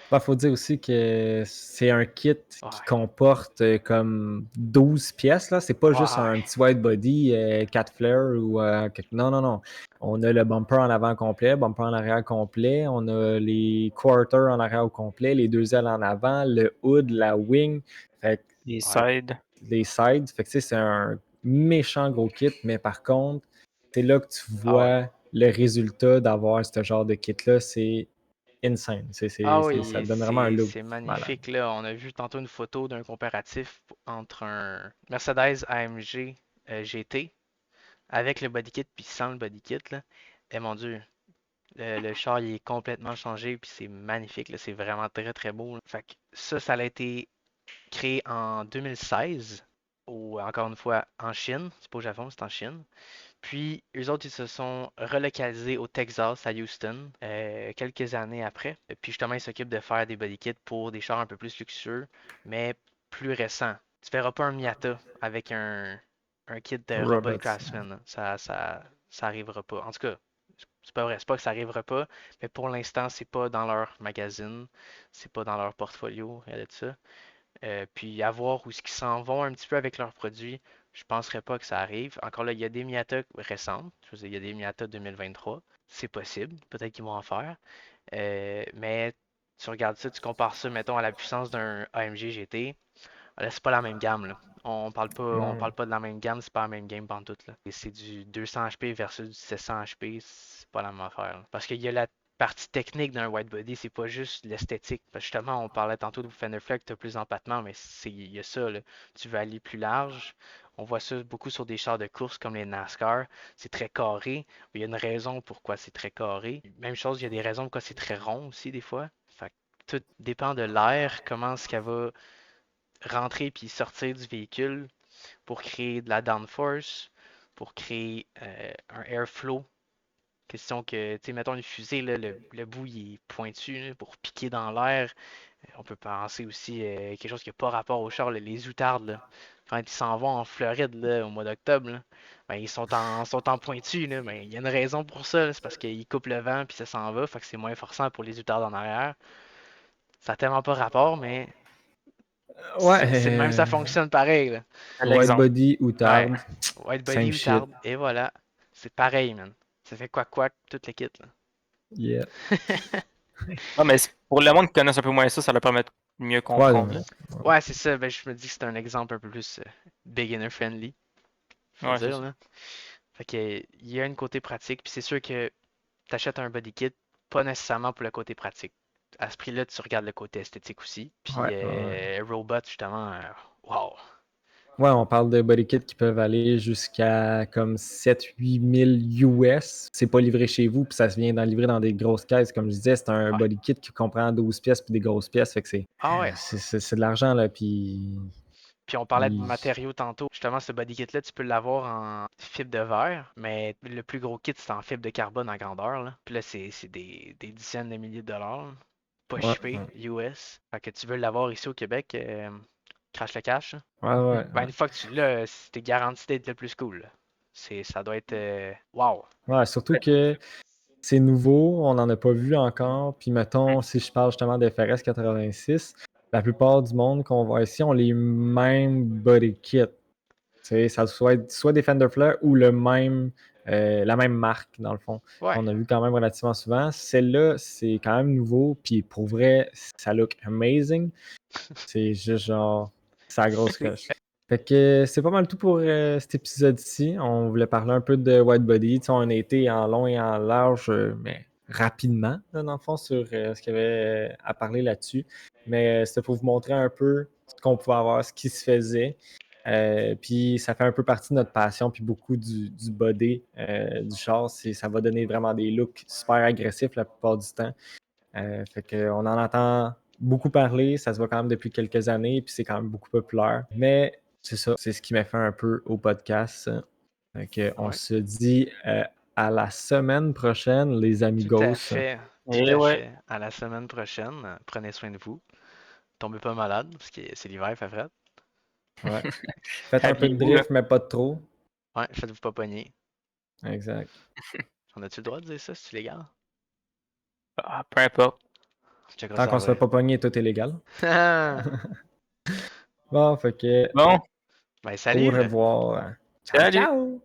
Bah, faut dire aussi que c'est un kit qui Ouais. comporte comme 12 pièces. Là. C'est pas juste un Ouais. petit white body, 4 flares ou non, non, non. On a le bumper en avant complet, bumper en arrière complet. On a les quarters en arrière au complet, les deux ailes en avant, le hood, la wing, fait que Les Ouais. sides. les sides. Fait que c'est un méchant gros kit, mais par contre, c'est là que tu Ah ouais. vois le résultat d'avoir ce genre de kit-là. C'est insane. Ah Ça oui, donne vraiment un look c'est malade. magnifique, là. On a vu tantôt une photo d'un comparatif entre un Mercedes AMG GT avec le body kit puis sans le body kit, là. Et mon Dieu, le char il est complètement changé puis c'est magnifique, là. C'est vraiment très très beau, là. Fait que ça a été créé en 2016, ou encore une fois en Chine. C'est pas au Japon, c'est en Chine. Puis, eux autres, ils se sont relocalisés au Texas, à Houston, quelques années après. Puis, justement, ils s'occupent de faire des body kits pour des chars un peu plus luxueux, mais plus récents. Tu verras pas un Miata avec un kit de Robot Robots. Craftsman, hein. Ça arrivera pas. En tout cas, c'est pas vrai, c'est pas que ça arrivera pas, mais pour l'instant, c'est pas dans leur magazine, c'est pas dans leur portfolio, et de ça. Puis à voir où est-ce qu'ils s'en vont un petit peu avec leurs produits. Je penserais pas que ça arrive. Encore là, il y a des Miata récentes. Je veux dire, il y a des Miata 2023. C'est possible. Peut-être qu'ils vont en faire. Mais tu regardes ça, tu compares ça, mettons, à la puissance d'un AMG GT. Là, c'est pas la même gamme, là. On Non. parle pas de la même gamme, c'est pas la même game pantoute, là. Et c'est du 200 HP versus du 700 HP, c'est pas la même affaire, là. Parce qu'il y a la partie technique d'un white body, c'est pas juste l'esthétique. Parce que justement, on parlait tantôt de Fender Flex, t'as plus d'empattement, mais il y a ça, là. Tu veux aller plus large. On voit ça beaucoup sur des chars de course comme les NASCAR. C'est très carré. Il y a une raison pourquoi c'est très carré. Même chose, il y a des raisons pourquoi c'est très rond aussi, des fois. Fait que tout dépend de l'air, comment est-ce qu'elle va rentrer puis sortir du véhicule pour créer de la downforce, pour créer un airflow. Question que, tu sais, mettons une fusée, là, le bout il est pointu là, pour piquer dans l'air. On peut penser aussi quelque chose qui n'a pas rapport au char, là, les outardes. Là. Quand ils s'en vont en Floride là, au mois d'octobre, là, ben, ils sont en pointu. Là, ben, il y a une raison pour ça, c'est parce qu'ils coupent le vent puis ça s'en va, fait que c'est moins forçant pour les outardes en arrière. Ça n'a tellement pas rapport, mais Ouais, c'est de même, ça fonctionne pareil. Là. white L'exemple. body ou Ouais. tard, White body same ou shit. tarde. Et voilà. C'est pareil, man. Ça fait quoi, toute l'équipe, là. Yeah. Non, mais pour le monde qui connaisse un peu moins ça, ça leur permet de mieux Ouais, comprendre. non. Là. Ouais, c'est ça. Ben, je me dis que c'est un exemple un peu plus beginner friendly, faut Ouais, c'est dire, ça. là. Fait que, il y a un côté pratique, puis c'est sûr que t'achètes un body kit, pas nécessairement pour le côté pratique. À ce prix-là, tu regardes le côté esthétique aussi. Puis, Ouais. Robot, justement, wow. Ouais, on parle de body kits qui peuvent aller jusqu'à comme 7-8 000 US. C'est pas livré chez vous, puis ça se vient livrer dans des grosses caisses. Comme je disais, c'est un Ouais. body kit qui comprend 12 pièces puis des grosses pièces. Fait que Ah ouais. c'est de l'argent, là. Puis Puis on parlait de matériaux tantôt. Justement, ce body kit-là, tu peux l'avoir en fibre de verre, mais le plus gros kit, c'est en fibre de carbone en grandeur, là. Puis là, c'est des dizaines de milliers de dollars, là. Pas ouais, shippé, US. Fait que tu veux l'avoir ici au Québec, crash le cash, là. ouais. Ben, une fois que tu l'as, t'es garanti d'être le plus cool, là. Ça doit être, wow. Ouais, surtout que c'est nouveau, on n'en a pas vu encore. Puis mettons, si je parle justement de FRS 86, la plupart du monde qu'on voit ici ont les mêmes body kits. Tu sais, ça soit être soit des Fender Flare ou la même marque, dans le fond, Ouais. qu'on a vu quand même relativement souvent. Celle-là, c'est quand même nouveau, puis pour vrai, ça look amazing. C'est juste genre, sa grosse coche. Fait que c'est pas mal tout pour cet épisode-ci. On voulait parler un peu de White Body. Tu sais, on a été en long et en large, mais rapidement, là, dans le fond, sur ce qu'il y avait à parler là-dessus. Mais c'était pour vous montrer un peu ce qu'on pouvait avoir, ce qui se faisait. Puis ça fait un peu partie de notre passion, puis beaucoup du body du char. Ça va donner vraiment des looks super agressifs la plupart du temps. Fait qu'on en entend beaucoup parler, ça se voit quand même depuis quelques années, puis c'est quand même beaucoup populaire. Mais c'est ça. C'est ce qui m'a fait un peu au podcast. Fait que on Ouais. se dit à la semaine prochaine, les Tout à amigos. fait. Et Tout à ouais. fait. À la semaine prochaine. Prenez soin de vous. Tombez pas malade, parce que c'est l'hiver, il fait frais. Ouais. Faites un peu de Habillez-vous, là. drift, mais pas de trop. Ouais, faites-vous pas pogner. Exact. On a-tu le droit de dire ça? C'est légal? Ah, peu importe. Checkera Tant ça qu'on se fait pas pogner, tout est légal. va. Bon, fait que Bon, Ben, au salut! revoir. Ciao, salut! ciao!